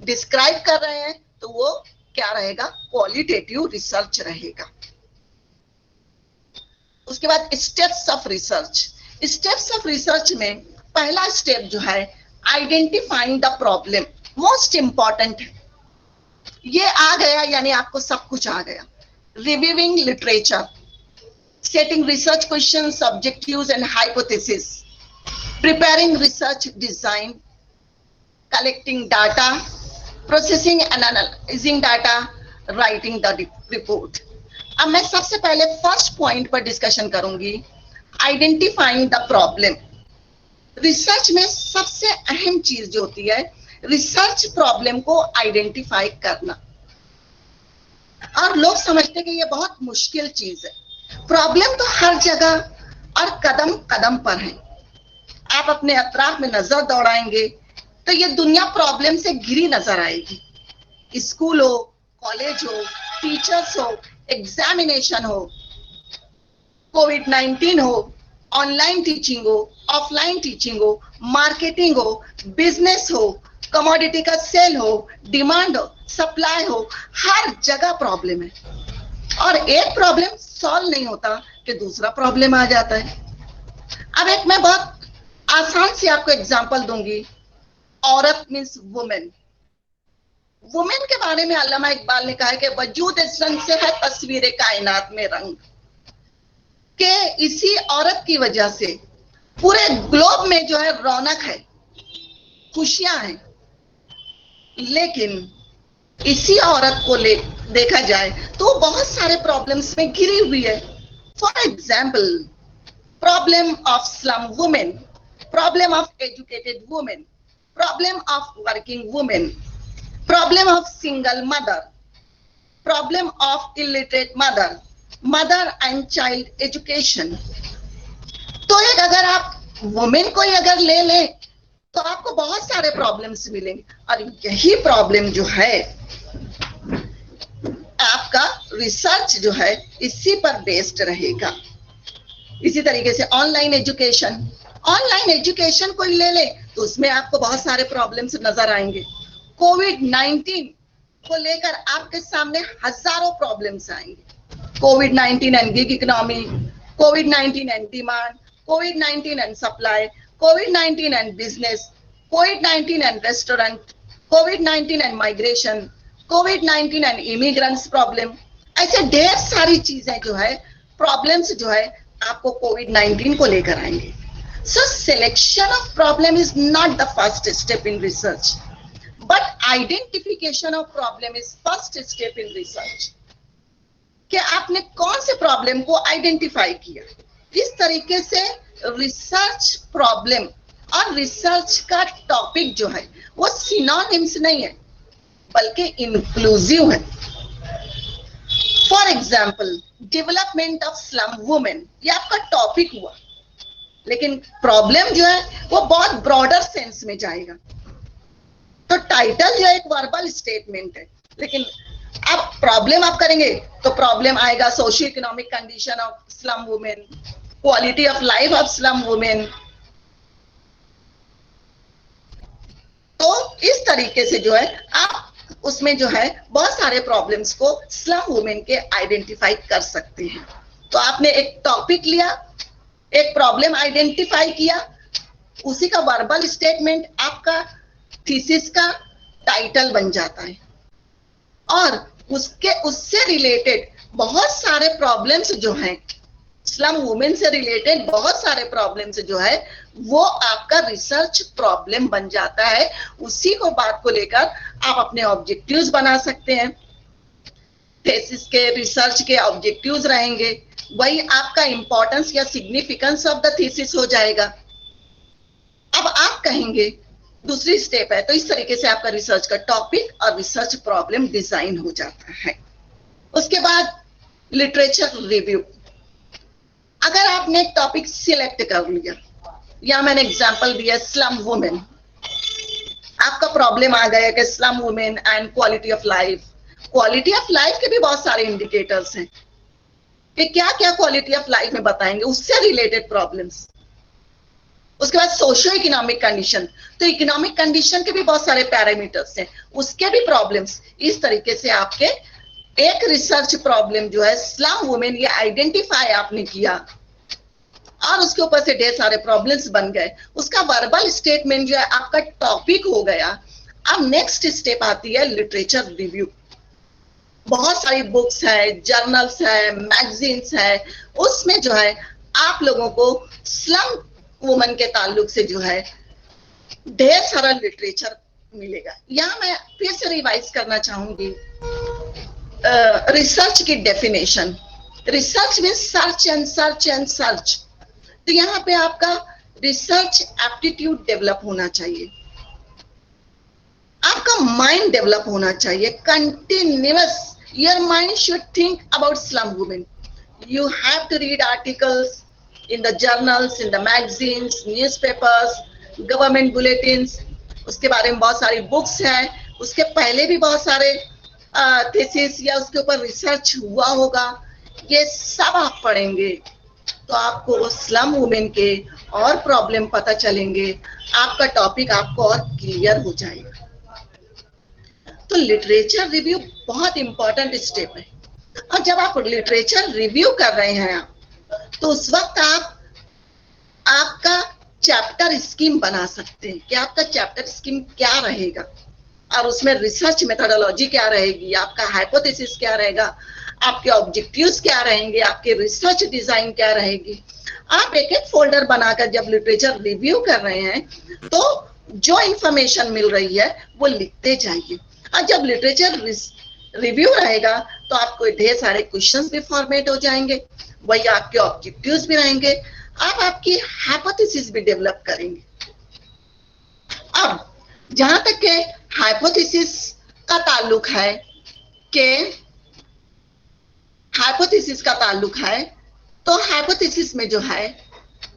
डिस्क्राइब कर रहे हैं तो वो क्या रहेगा, क्वालिटेटिव रिसर्च रहेगा। उसके बाद steps of research. Steps of research में पहला स्टेप जो है identifying the problem, most important है। ये आ गया यानी आपको सब कुछ आ गया। Reviewing literature, setting research questions, objectives and hypothesis, preparing research design, collecting data, processing and analysing data, writing the report. अब मैं सबसे पहले फर्स्ट पॉइंट पर डिस्कशन करूंगी, आइडेंटिफाइंग द प्रॉब्लम। रिसर्च में सबसे अहम चीज जो होती है रिसर्च प्रॉब्लम को आइडेंटिफाई करना, और लोग समझते हैं कि ये बहुत मुश्किल चीज है। प्रॉब्लम तो हर जगह और कदम कदम पर है। आप अपने अतराफ में नजर दौड़ाएंगे तो ये दुनिया प्रॉब्लम से घिरी नजर आएगी। स्कूल हो, कॉलेज हो, टीचर्स हो, एग्जामिनेशन हो, कोविड-19 हो, ऑनलाइन टीचिंग हो, ऑफलाइन टीचिंग हो, मार्केटिंग हो, बिजनेस हो, कमोडिटी का सेल हो, डिमांड हो, सप्लाई हो, हर जगह प्रॉब्लम है। और एक प्रॉब्लम सॉल्व नहीं होता कि दूसरा प्रॉब्लम आ जाता है। अब एक मैं बहुत आसान से आपको एग्जांपल दूंगी। औरत मीन्स वुमेन। वुमेन के बारे में अल्लामा इकबाल ने कहा है कि वजूद इस रंग से है तस्वीर कायनात में रंग, के इसी औरत की वजह से पूरे ग्लोब में जो है रौनक है, खुशियां हैं। लेकिन इसी औरत को देखा जाए तो बहुत सारे प्रॉब्लम्स में घिरी हुई है। For example problem of slum women, problem of educated women, problem of working women, problem of single mother, problem of illiterate mother, mother and child education. तो एक अगर आप वुमेन को ही अगर ले लें तो आपको बहुत सारे प्रॉब्लम्स मिलेंगे, और यही प्रॉब्लम जो है आपका रिसर्च जो है इसी पर बेस्ड रहेगा। इसी तरीके से ऑनलाइन एजुकेशन कोई ले ले तो उसमें आपको बहुत सारे प्रॉब्लम्स नजर आएंगे। कोविड-19 को लेकर आपके सामने हजारों प्रॉब्लम्स आएंगे। कोविड-19 and gig economy, covid and demand, covid and supply, covid and business, covid and restaurant, covid and migration, covid and immigrants problem. ऐसे ढेर सारी चीजें जो है, प्रॉब्लम्स जो है आपको कोविड-19 को लेकर आएंगे। So selection of problem is not the first step in research, but identification of problem is first step in research. कि आपने कौन से प्रॉब्लम को आइडेंटिफाई किया। इस तरीके से रिसर्च प्रॉब्लम और रिसर्च का टॉपिक जो है वो सिनोनिम्स नहीं है बल्कि इंक्लूसिव है। For example development of slum women, ये आपका टॉपिक हुआ, लेकिन प्रॉब्लम जो है वो बहुत ब्रॉडर सेंस में जाएगा। तो टाइटल जो है एक वर्बल स्टेटमेंट है, लेकिन अब प्रॉब्लम आप करेंगे तो प्रॉब्लम आएगा socio economic condition of slum women, quality of life of slum women. तो इस तरीके से जो है आप उसमें जो है बहुत सारे प्रॉब्लम्स को स्लम वुमेन के आइडेंटिफाई कर सकते हैं। तो आपने एक टॉपिक लिया, एक प्रॉब्लम आइडेंटिफाई किया, उसी का वर्बल स्टेटमेंट आपका थीसिस का टाइटल बन जाता है, और उससे रिलेटेड बहुत सारे प्रॉब्लम्स जो हैं, स्लम वुमेन से रिलेटेड बहुत सारे प्रॉब्लम्स जो है वो आपका रिसर्च प्रॉब्लम बन जाता है। उसी को बात को लेकर आप अपने ऑब्जेक्टिव्स बना सकते हैं। थीसिस के रिसर्च के ऑब्जेक्टिव्स रहेंगे, वही आपका इंपॉर्टेंस या सिग्निफिकेंस ऑफ द थीसिस हो जाएगा। अब आप कहेंगे दूसरी स्टेप है, तो इस तरीके से आपका रिसर्च का टॉपिक और रिसर्च प्रॉब्लम डिजाइन हो जाता है। उसके बाद लिटरेचर रिव्यू। अगर आपने एक टॉपिक सिलेक्ट कर लिया, या मैंने एग्जांपल दिया स्लम वुमेन, आपका प्रॉब्लम आ गया कि slum women and quality of life. Quality of life के भी बहुत सारे इंडिकेटर्स हैं कि क्या क्या क्वालिटी ऑफ लाइफ में बताएंगे, उससे रिलेटेड प्रॉब्लम्स। उसके बाद सोशियो इकोनॉमिक कंडीशन, तो इकोनॉमिक कंडीशन के भी बहुत सारे पैरामीटर्स हैं, उसके भी प्रॉब्लम्स। इस तरीके से आपके एक रिसर्च प्रॉब्लम जो है स्लम वुमेन, ये आइडेंटिफाई आपने किया और उसके ऊपर से ढेर सारे प्रॉब्लम्स बन गए। उसका वर्बल स्टेटमेंट जो है आपका टॉपिक हो गया। अब नेक्स्ट स्टेप आती है लिटरेचर रिव्यू। बहुत सारी बुक्स है, जर्नल्स है, मैगजीन्स है, उसमें जो है आप लोगों को स्लम वुमेन के ताल्लुक से जो है ढेर सारा लिटरेचर मिलेगा। यहाँ मैं फिर से रिवाइज करना चाहूंगी रिसर्च की definition. Research mean search and search and search. तो यहाँ पे आपका रिसर्च एप्टीट्यूड डेवलप होना चाहिए, आपका माइंड डेवलप होना चाहिए continuous. Your mind should think about slum women. You have to read articles in the journals, in the magazines, newspapers, government bulletins। उसके बारे में बहुत सारी बुक्स हैं, उसके पहले भी बहुत सारे थीसिस या उसके ऊपर रिसर्च हुआ होगा, ये सब आप पढ़ेंगे तो आपको वो स्लम वुमेन के और प्रॉब्लम पता चलेंगे, आपका टॉपिक आपको और क्लियर हो जाएगा। तो लिटरेचर रिव्यू बहुत इंपॉर्टेंट स्टेप है। और जब आप लिटरेचर रिव्यू कर रहे हैं तो उस वक्त आप आपका चैप्टर स्कीम बना सकते हैं कि आपका चैप्टर स्कीम क्या रहेगा, और उसमें रिसर्च मेथोडोलॉजी क्या रहेगी, आपका हाइपोथेसिस क्या रहेगा, आपके ऑब्जेक्टिव्स क्या रहेंगे, आपके रिसर्च डिजाइन क्या रहेगी। आप एक एक फोल्डर बनाकर जब लिटरेचर रिव्यू कर रहे हैं तो जो इंफॉर्मेशन मिल रही है वो लिखते जाइए। और जब लिटरेचर रिव्यू रहेगा तो आपको ढेर सारे क्वेश्चंस भी फॉर्मेट हो जाएंगे, वही आपके ऑब्जेक्टिव्स भी रहेंगे, आप आपकी हाइपोथेसिस भी डेवलप करेंगे। अब जहां तक के हाइपोथेसिस का ताल्लुक है तो हाइपोथेसिस में जो है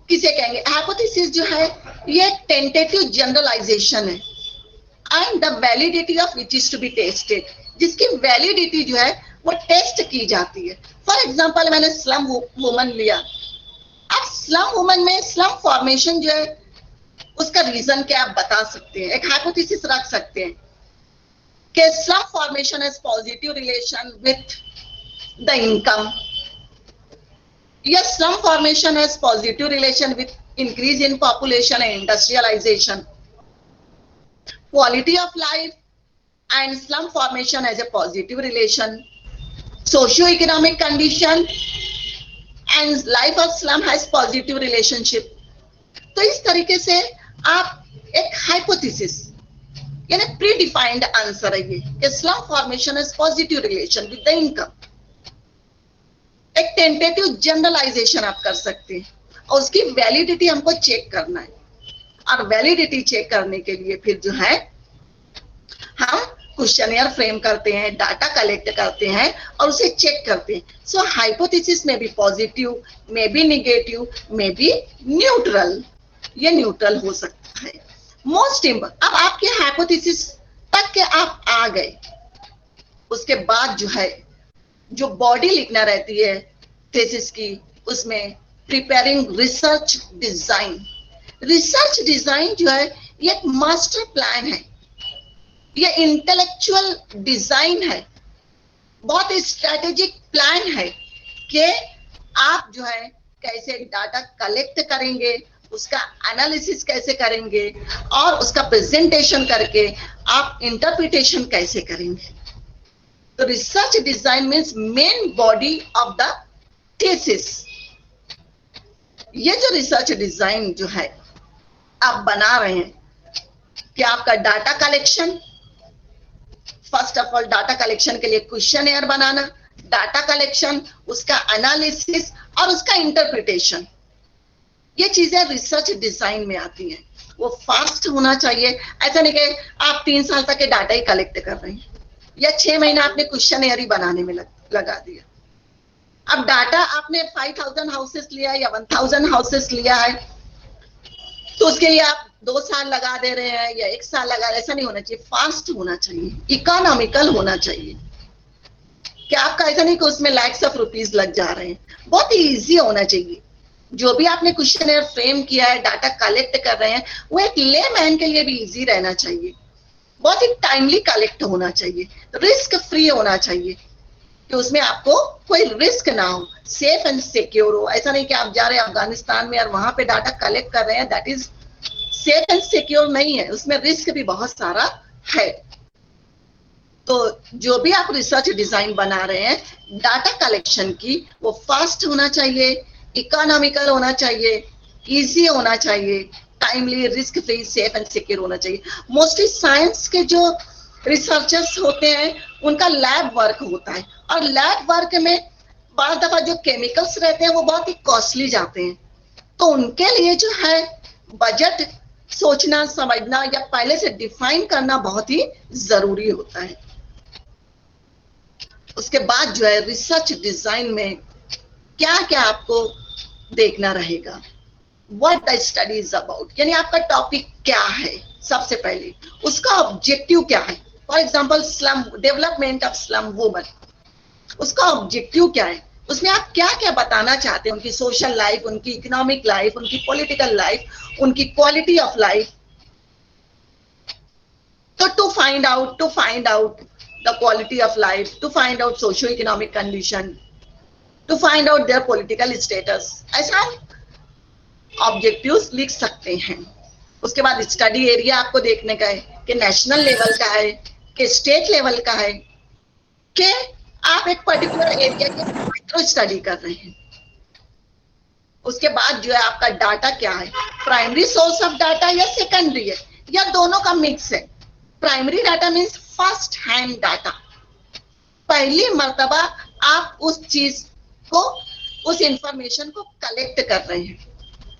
किसे कहेंगे, हाइपोथेसिस जो है ये टेंटेटिव जनरलाइजेशन है and the validity of which is to be tested, जिसकी वैलिडिटी जो है वो टेस्ट की जाती है। फॉर एग्जांपल मैंने स्लम वुमन लिया। अब स्लम वुमन में स्लम फॉर्मेशन जो है उसका रीजन क्या आप बता सकते हैं, एक हाइपोथेसिस रख सकते हैं कि slum formation has positive relation with the income, या slum formation has positive relation with increase in population and industrialization, quality of life, and slum formation has a positive relation, socio-economic condition and life of slum has positive relationship। तो इस तरीके से आप एक hypothesis यानी pre defined answer है ये कि slum formation has positive relation with the income. एक टेंटेटिव जनरलाइजेशन आप कर सकते हैं और उसकी वैलिडिटी हमको चेक करना है, और वैलिडिटी चेक करने के लिए फिर जो है हम क्वेश्चनियर फ्रेम करते हैं, डाटा कलेक्ट करते हैं और उसे चेक करते हैं। सो हाइपोथेसिस में भी पॉजिटिव, में भी निगेटिव, में भी न्यूट्रल, ये न्यूट्रल हो सकता है। मोस्ट इम्पोर्टेंट, अब आपके हाइपोथेसिस तक के आप आ गए, उसके बाद जो है जो बॉडी लिखना रहती है थीसिस की, उसमें preparing research design. Research design जो है ये एक मास्टर प्लान है, ये इंटेलेक्चुअल डिजाइन है, बहुत स्ट्रेटेजिक प्लान है कि आप जो है कैसे डाटा कलेक्ट करेंगे, उसका एनालिसिस कैसे करेंगे और उसका प्रेजेंटेशन करके आप इंटरप्रिटेशन कैसे करेंगे। तो research design means main body of the thesis. ये जो रिसर्च डिजाइन जो है आप बना रहे हैं कि आपका data collection, first of all data collection के लिए क्वेश्चनएयर बनाना, डाटा कलेक्शन, उसका एनालिसिस और उसका इंटरप्रिटेशन, ये चीजें रिसर्च डिजाइन में आती हैं। वो फास्ट होना चाहिए, ऐसा नहीं कि आप 3 साल तक के डाटा ही कलेक्ट कर रहे हैं या 6 महीना आपने क्वेश्चनएयर ही बनाने में लगा दिया। अब डाटा आपने 5000 हाउसेस लिया है या 1000 हाउसेस लिया है तो उसके लिए आप 2 साल लगा दे रहे हैं या 1 साल लगा रहे हैं, ऐसा नहीं होना चाहिए। फास्ट होना चाहिए, इकोनॉमिकल होना चाहिए कि आपका ऐसा नहीं कि उसमें लैक्स ऑफ रुपीज लग जा रहे हैं। बहुत ही ईजी होना चाहिए। जो भी आपने क्वेश्चनएयर फ्रेम किया है, डाटा कलेक्ट कर रहे हैं, वो एक लेमैन के लिए भी इजी रहना चाहिए, बहुत ही टाइमली कलेक्ट होना चाहिए, रिस्क फ्री होना चाहिए कि उसमें आपको कोई रिस्क ना हो, सेफ एंड सिक्योर हो। ऐसा नहीं कि आप जा रहे हैं अफगानिस्तान में और वहां पे डाटा कलेक्ट कर रहे हैं, that is safe and secure नहीं है, उसमें रिस्क भी बहुत सारा है। तो जो भी आप रिसर्च डिजाइन बना रहे हैं डाटा कलेक्शन की, वो फास्ट होना चाहिए, इकोनॉमिकल होना चाहिए, इजी होना चाहिए, timely, risk free, safe and secure होना चाहिए। मोस्टली साइंस के जो रिसर्चर्स होते हैं उनका लैब वर्क होता है, और लैब वर्क में बार दफा जो केमिकल्स रहते हैं वो बहुत ही कॉस्टली जाते हैं, तो उनके लिए जो है बजट सोचना, समझना या पहले से डिफाइन करना बहुत ही जरूरी होता है। उसके बाद जो है रिसर्च डिजाइन में क्या क्या आपको देखना रहेगा, what the study is about, यानी आपका टॉपिक क्या है, सबसे पहले उसका ऑब्जेक्टिव क्या है। For example slum, development of slum woman, उसका ऑब्जेक्टिव क्या है, उसमें आप क्या क्या बताना चाहते हैं, उनकी सोशल लाइफ, उनकी इकोनॉमिक लाइफ, उनकी पॉलिटिकल लाइफ, उनकी क्वालिटी ऑफ लाइफ। तो to find out the quality of life, to find out socio economic condition, to find out their political status, ऐसा ऑब्जेक्टिव्स लिख सकते हैं। उसके बाद स्टडी एरिया आपको देखने का है कि नेशनल लेवल का है कि स्टेट लेवल का है कि आप एक पर्टिकुलर एरिया के माइक्रो स्टडी कर रहे हैं। उसके बाद जो है आपका डाटा क्या है, प्राइमरी सोर्स ऑफ डाटा या सेकेंडरी है या दोनों का मिक्स है। Primary data means first hand data, पहली मर्तबा आप उस चीज को, उस इंफॉर्मेशन को कलेक्ट कर रहे हैं,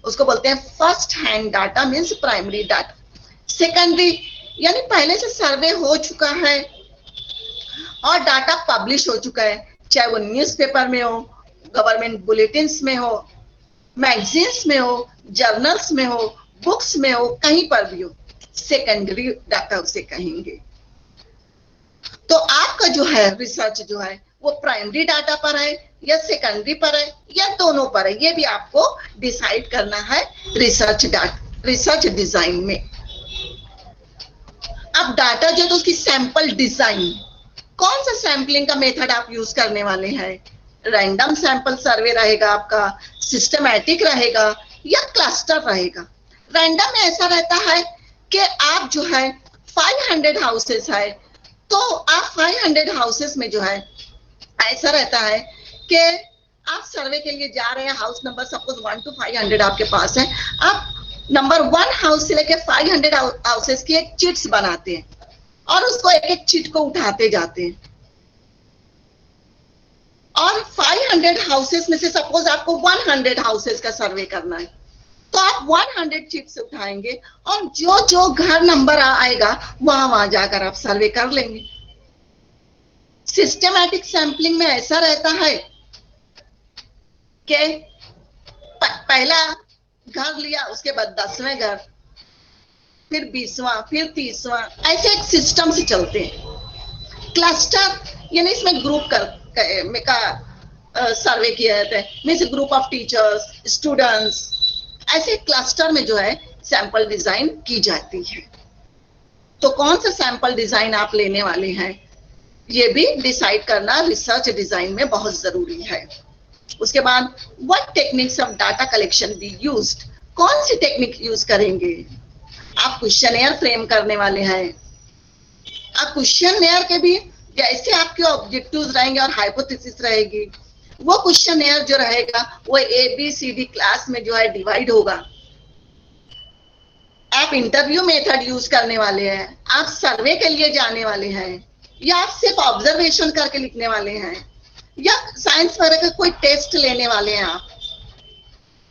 उसको बोलते हैं first hand data means primary data. Secondary यानी पहले से सर्वे हो चुका है और डाटा पब्लिश हो चुका है, चाहे वो न्यूज़पेपर में हो, गवर्नमेंट बुलेटिन्स में हो, मैगजीन्स में हो, जर्नल्स में हो, बुक्स में हो, कहीं पर भी हो, सेकेंडरी डाटा उसे कहेंगे। तो आपका जो है रिसर्च जो है वो प्राइमरी डाटा पर है या सेकेंडरी पर है या दोनों पर है, ये भी आपको डिसाइड करना है रिसर्च डिजाइन में। अब डाटा जो तो उसकी सैंपल डिजाइन, कौन सा सैंपलिंग का मेथड आप यूज करने वाले हैं? रैंडम सैंपल सर्वे रहेगा आपका, सिस्टमैटिक रहेगा या क्लस्टर रहेगा? रैंडम में ऐसा रहता है कि आप जो है 500 हाउसेस है तो आप 500 हाउसेस में जो है ऐसा रहता है कि आप सर्वे के लिए जा रहे हैं, हाउस नंबर सपोज 1 to 500 आपके पास है, आप नंबर 1 हाउस से लेके 500 हाउसेस की एक चिट्स बनाते हैं और उसको एक एक चिट को उठाते जाते हैं और 500 हाउसेस में से सपोज आपको 100 हाउसेस का सर्वे करना है तो आप 100 चिट्स उठाएंगे और जो जो घर नंबर आएगा वहां वहां जाकर आप सर्वे कर लेंगे। सिस्टमैटिक सैंपलिंग में ऐसा रहता है कि पहला घर लिया, उसके बाद 10वें घर, फिर 20वां, फिर 30वां, ऐसे एक सिस्टम से चलते हैं। क्लस्टर यानी इसमें ग्रुप का सर्वे किया जाता है, means group of teachers, students, ऐसे क्लस्टर में जो है सैंपल डिजाइन की जाती है। तो कौन सा सैंपल डिजाइन आप लेने वाले हैं ये भी डिसाइड करना रिसर्च डिजाइन में बहुत जरूरी है। उसके बाद what techniques of data collection be used, कौन सी टेक्निक यूज करेंगे? आप क्वेश्चनेयर फ्रेम करने वाले हैं, आप क्वेश्चनेयर के भी जैसे आपके ऑब्जेक्टिव्स रहेंगे और हाइपोथेसिस रहेगी, वो क्वेश्चनेयर जो रहेगा वो ABCD क्लास में जो है डिवाइड होगा। आप इंटरव्यू मेथड यूज करने वाले हैं, आप सर्वे के लिए जाने वाले हैं या आप सिर्फ ऑब्जर्वेशन करके लिखने वाले हैं या साइंस वगैरह का कोई टेस्ट लेने वाले हैं आप,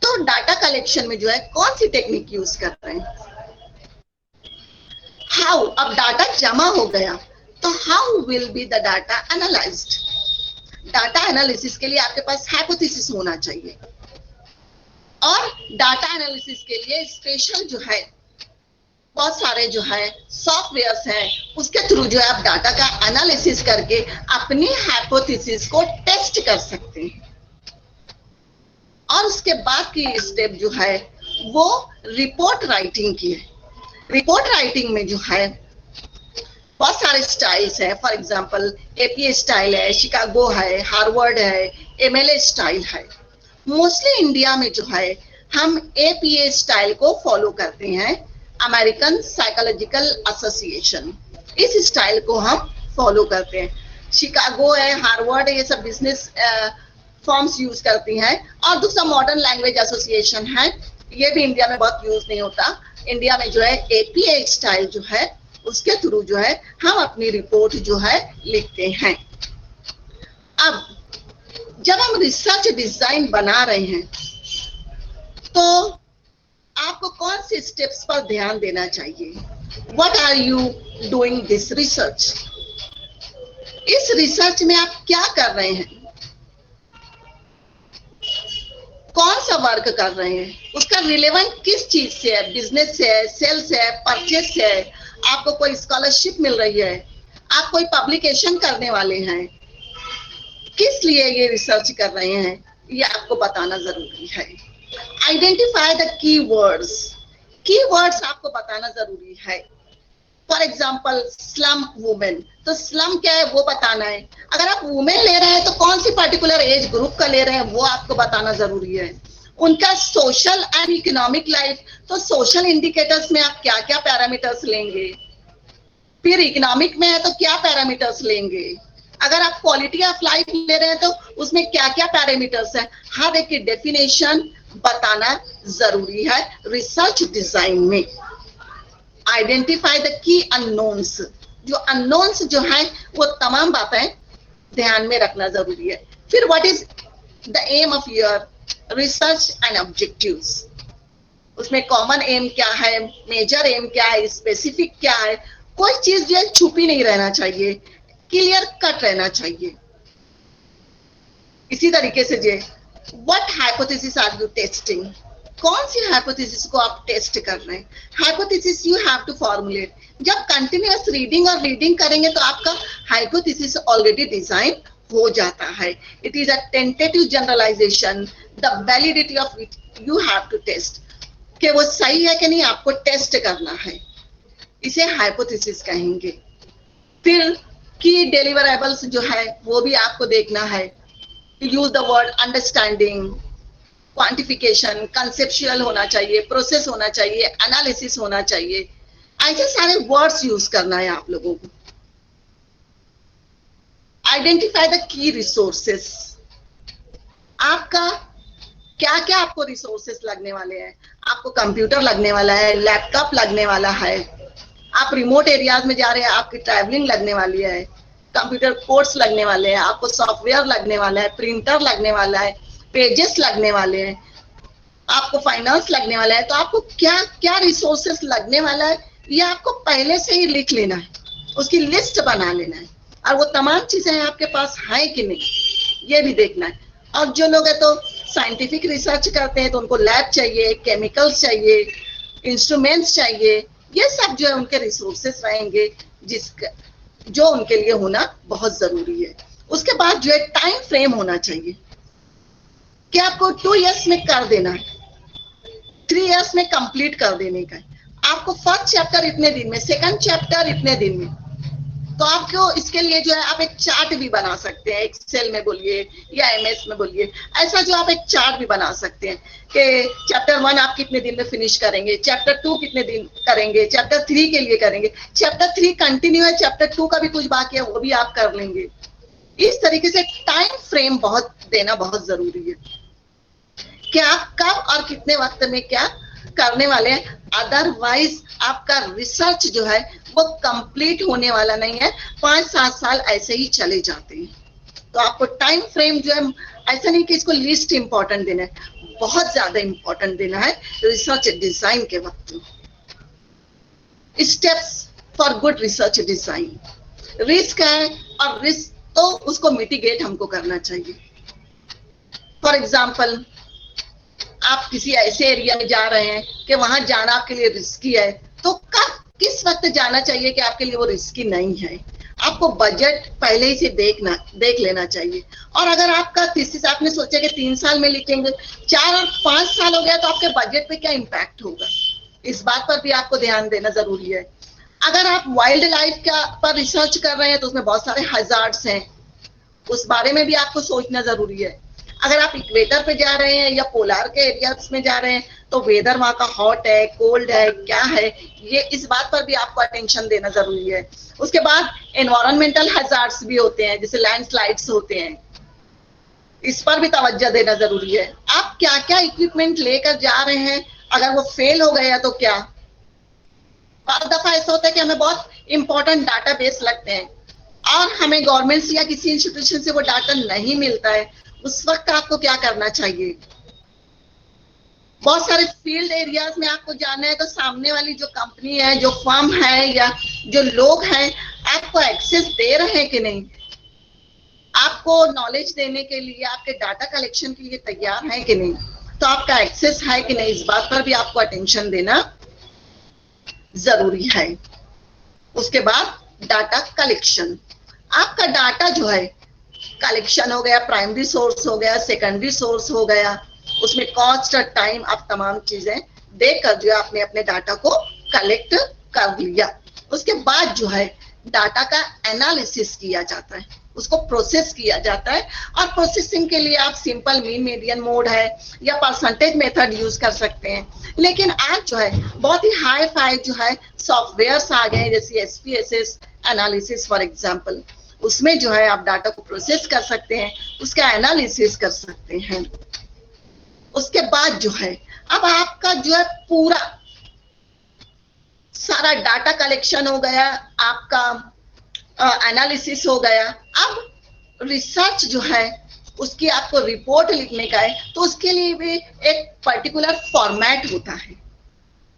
तो डाटा कलेक्शन में जो है कौन सी टेक्निक यूज कर रहे हैं? हाउ, अब डाटा जमा हो गया तो how will be the data analysed? Data analysis के लिए आपके पास हाइपोथेसिस होना चाहिए और डाटा एनालिसिस के लिए स्पेशल जो है बहुत सारे जो है सॉफ्टवेयर्स हैं, उसके थ्रू जो है आप डाटा का एनालिसिस करके अपनी हाइपोथेसिस को टेस्ट कर सकते हैं। और उसके बाद की स्टेप जो है वो रिपोर्ट राइटिंग की है। रिपोर्ट राइटिंग में जो है बहुत सारे स्टाइल्स हैं, फॉर एग्जांपल APA स्टाइल है, शिकागो है, हार्वर्ड है, MLA स्टाइल है। मोस्टली इंडिया में जो है हम APA स्टाइल को फॉलो करते हैं, अमेरिकन साइकोलॉजिकल एसोसिएशन, इस स्टाइल को हम फॉलो करते हैं। शिकागो है, हार्वर्ड है, ये सब बिजनेस फॉर्म्स यूज करती हैं। और दूसरा मॉडर्न लैंग्वेज एसोसिएशन है, ये भी इंडिया में बहुत यूज नहीं होता। इंडिया में जो है APA स्टाइल जो है उसके थ्रू जो है हम अपनी रिपोर्ट जो है लिखते हैं। अब जब हम रिसर्च डिजाइन बना रहे हैं तो आपको कौन से स्टेप्स पर ध्यान देना चाहिए? What are you doing this research? इस रिसर्च में आप क्या कर रहे हैं, कौन सा वर्क कर रहे हैं, उसका रिलेवेंट किस चीज से है? बिजनेस से है, सेल्स है, परचेस से है, आपको कोई स्कॉलरशिप मिल रही है, आप कोई पब्लिकेशन करने वाले हैं, किस लिए ये रिसर्च कर रहे हैं, ये आपको बताना जरूरी है। आइडेंटिफाई द कीवर्ड्स, कीवर्ड्स आपको बताना जरूरी है। फॉर एग्जाम्पल स्लम वुमेन, तो स्लम क्या है वो बताना है। अगर आप वुमेन ले रहे हैं तो कौन सी पर्टिकुलर एज ग्रुप का ले रहे हैं वो आपको बताना जरूरी है। उनका सोशल एंड इकोनॉमिक लाइफ, तो सोशल इंडिकेटर्स में आप क्या क्या पैरामीटर्स लेंगे, फिर इकोनॉमिक में है तो क्या पैरामीटर्स लेंगे, अगर आप क्वालिटी ऑफ लाइफ ले रहे हैं तो उसमें क्या क्या पैरामीटर्स है, हर एक की डेफिनेशन बताना जरूरी है रिसर्च डिजाइन में। आइडेंटिफाई द की अननोन्स, जो अननोन्स जो है वो तमाम बातें ध्यान में रखना जरूरी है। फिर what is the aim of your research and objectives, उसमें कॉमन एम क्या है, मेजर एम क्या है, स्पेसिफिक क्या है, कोई चीज जो है छुपी नहीं रहना चाहिए, क्लियर कट रहना चाहिए। इसी तरीके से जो what hypothesis are you testing, कौन सी हाइपोथेसिस को आप टेस्ट कर रहे हैं। Hypothesis you have to formulate. जब कंटिन्यूअस रीडिंग और रीडिंग करेंगे तो आपका हाइपोथेसिस ऑलरेडी डिजाइन हो जाता है। It is a tentative generalization, the validity of it you have to test, कि वो सही है कि नहीं आपको टेस्ट करना है, इसे हाइपोथेसिस कहेंगे। फिर की डिलीवरेबल्स जो है वो भी आपको देखना है। Use the word understanding, quantification, conceptual होना चाहिए, प्रोसेस होना चाहिए, एनालिसिस होना चाहिए, ऐसे सारे वर्ड्स यूज करना है आप लोगों को। Identify the key resources. आपका क्या क्या आपको रिसोर्सेस लगने वाले हैं। आपको कंप्यूटर लगने वाला है, लैपटॉप लगने वाला है, आप रिमोट एरियाज में जा रहे हैं, आपकी ट्रैवलिंग लगने वाली है, कंप्यूटर कोर्स लगने वाले हैं, आपको सॉफ्टवेयर लगने वाला है, प्रिंटर लगने वाला है, पेजेस लगने वाले हैं, आपको फाइनेंस लगने वाला है। तो आपको क्या क्या रिसोर्सेस लगने वाला है ये आपको पहले से ही लिख लेना है, उसकी लिस्ट बना लेना है, और वो तमाम चीजें आपके पास हैं कि नहीं ये भी देखना है। और जो लोग है तो साइंटिफिक रिसर्च करते हैं तो उनको लैब चाहिए, केमिकल्स चाहिए, इंस्ट्रूमेंट्स चाहिए, ये सब जो है उनके रिसोर्सेस रहेंगे जो उनके लिए होना बहुत जरूरी है। उसके बाद जो है टाइम फ्रेम होना चाहिए कि आपको 2 इयर्स में कर देना है, 3 इयर्स में कंप्लीट कर देने का है। आपको फर्स्ट चैप्टर इतने दिन में, सेकंड चैप्टर इतने दिन में। तो आपको इसके लिए जो है आप एक चार्ट भी बना सकते हैं, एक्सेल में बोलिए या एमएस में बोलिए, ऐसा जो आप एक चार्ट भी बना सकते हैं कि चैप्टर 1 आप कितने दिन में फिनिश करेंगे, चैप्टर 2 कितने दिन करेंगे, चैप्टर 3 के लिए करेंगे, चैप्टर 3 कंटिन्यू है, चैप्टर 2 का भी कुछ बाकी है वो भी आप कर लेंगे। इस तरीके से टाइम फ्रेम बहुत देना बहुत जरूरी है कि आप कब और कितने वक्त में क्या करने वाले हैं। अदरवाइज आपका रिसर्च जो है वो कंप्लीट होने वाला नहीं है, 5-7 साल ऐसे ही चले जाते हैं। तो आपको टाइम फ्रेम जो है ऐसा नहीं कि इसको लीस्ट इंपॉर्टेंट देना है, बहुत ज्यादा इंपॉर्टेंट देना है रिसर्च डिजाइन के वक्त। Steps for good research design. Risk है और रिस्क तो उसको मिटिगेट हमको करना चाहिए। फॉर एग्जाम्पल आप किसी ऐसे एरिया में जा रहे हैं कि वहां जाना आपके लिए रिस्की है, तो कब किस वक्त जाना चाहिए कि आपके लिए वो रिस्की नहीं है। आपको बजट पहले ही से देख लेना चाहिए। और अगर आपका थीसिस आपने सोचा कि 3 साल में लिखेंगे, 4 और 5 साल हो गया तो आपके बजट पे क्या इम्पैक्ट होगा, इस बात पर भी आपको ध्यान देना जरूरी है। अगर आप वाइल्ड लाइफ पर रिसर्च कर रहे हैं तो उसमें बहुत सारे हजार्ड्स हैं, उस बारे में भी आपको सोचना जरूरी है। अगर आप इक्वेटर पे जा रहे हैं या पोलार के एरियाज में जा रहे हैं तो वेदर वहां का हॉट है, कोल्ड है, क्या है, ये इस बात पर भी आपको अटेंशन देना जरूरी है। उसके बाद एनवायरमेंटल हजार्ड्स भी होते हैं, जैसे लैंडस्लाइड्स होते हैं, इस पर भी तवज्जो देना जरूरी है। आप क्या क्या इक्विपमेंट लेकर जा रहे हैं, अगर वो फेल हो गया तो क्या। हर दफा ऐसा होता है कि हमें बहुत इंपॉर्टेंट डाटाबेस लगते हैं और हमें गवर्नमेंट से या किसी इंस्टीट्यूशन से वो डाटा नहीं मिलता है, उस वक्त आपको क्या करना चाहिए। बहुत सारे फील्ड एरियाज में आपको जाना है तो सामने वाली जो कंपनी है, जो फर्म है या जो लोग हैं, आपको एक्सेस दे रहे हैं कि नहीं, आपको नॉलेज देने के लिए, आपके डाटा कलेक्शन के लिए तैयार है कि नहीं, तो आपका एक्सेस है कि नहीं, इस बात पर भी आपको अटेंशन देना जरूरी है। उसके बाद डाटा कलेक्शन। आपका डाटा जो है कलेक्शन हो गया, प्राइमरी सोर्स हो गया, सेकेंडरी सोर्स हो गया, उसमें कॉस्ट और टाइम आप तमाम चीजें देखकर जो है आपने अपने डाटा को कलेक्ट कर लिया। उसके बाद जो है डाटा का एनालिसिस किया जाता है, उसको प्रोसेस किया जाता है। और प्रोसेसिंग के लिए आप सिंपल मीन मीडियन मोड है या परसेंटेज मेथड यूज कर सकते हैं। लेकिन आज जो है बहुत ही हाई फाई जो है सॉफ्टवेयर्स आ गए, जैसे एसपीएसएस एनालिसिस फॉर एग्जांपल, उसमें जो है आप डाटा को प्रोसेस कर सकते हैं, उसका एनालिसिस कर सकते हैं। उसके बाद जो है अब आपका जो है पूरा सारा डाटा कलेक्शन हो गया, आपका एनालिसिस हो गया। अब रिसर्च जो है उसकी आपको रिपोर्ट लिखने का है, तो उसके लिए भी एक पर्टिकुलर फॉर्मेट होता है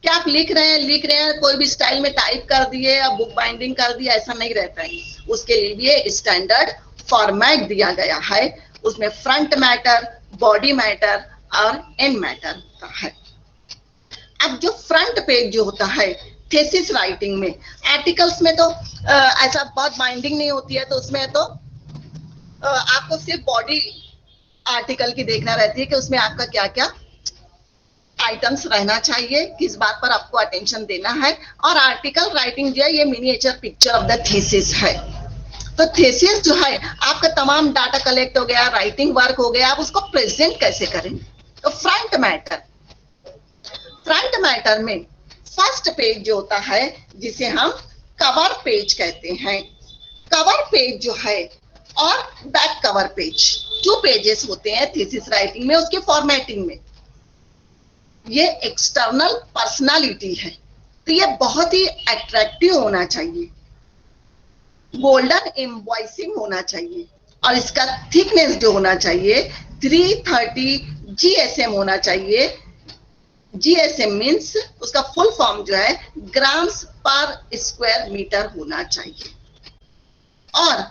कि आप लिख रहे हैं कोई भी स्टाइल में टाइप कर दिए या बुक बाइंडिंग कर दिया, ऐसा नहीं रहता है। उसके लिए भी एक स्टैंडर्ड फॉर्मेट दिया गया है, उसमें फ्रंट मैटर, बॉडी मैटर और एंड मैटर होता है। अब जो फ्रंट पेज जो होता है थीसिस राइटिंग में, आर्टिकल्स में तो ऐसा बहुत बाइंडिंग नहीं होती है, तो उसमें तो आपको सिर्फ बॉडी आर्टिकल की देखना रहती है कि उसमें आपका क्या क्या आइटम्स रहना चाहिए, किस बात पर आपको अटेंशन देना है। और आर्टिकल राइटिंग जो है ये miniature picture of the thesis है। तो थीसिस जो है आपका तमाम डाटा कलेक्ट हो गया, राइटिंग वर्क हो गया, आप उसको प्रेजेंट कैसे करेंगे। तो फ्रंट मैटर में फर्स्ट पेज जो होता है जिसे हम कवर पेज कहते हैं, कवर पेज जो है और बैक कवर पेज, 2 पेजेस होते हैं थीसिस राइटिंग में, उसके फॉर्मेटिंग में। ये एक्सटर्नल पर्सनालिटी है, तो ये बहुत ही अट्रैक्टिव होना चाहिए, गोल्डन एम्बॉइसिंग होना चाहिए, और इसका थिकनेस जो होना चाहिए 330 GSM होना चाहिए। GSM मीन्स उसका फुल फॉर्म जो है ग्राम्स पर स्क्वायर मीटर होना चाहिए। और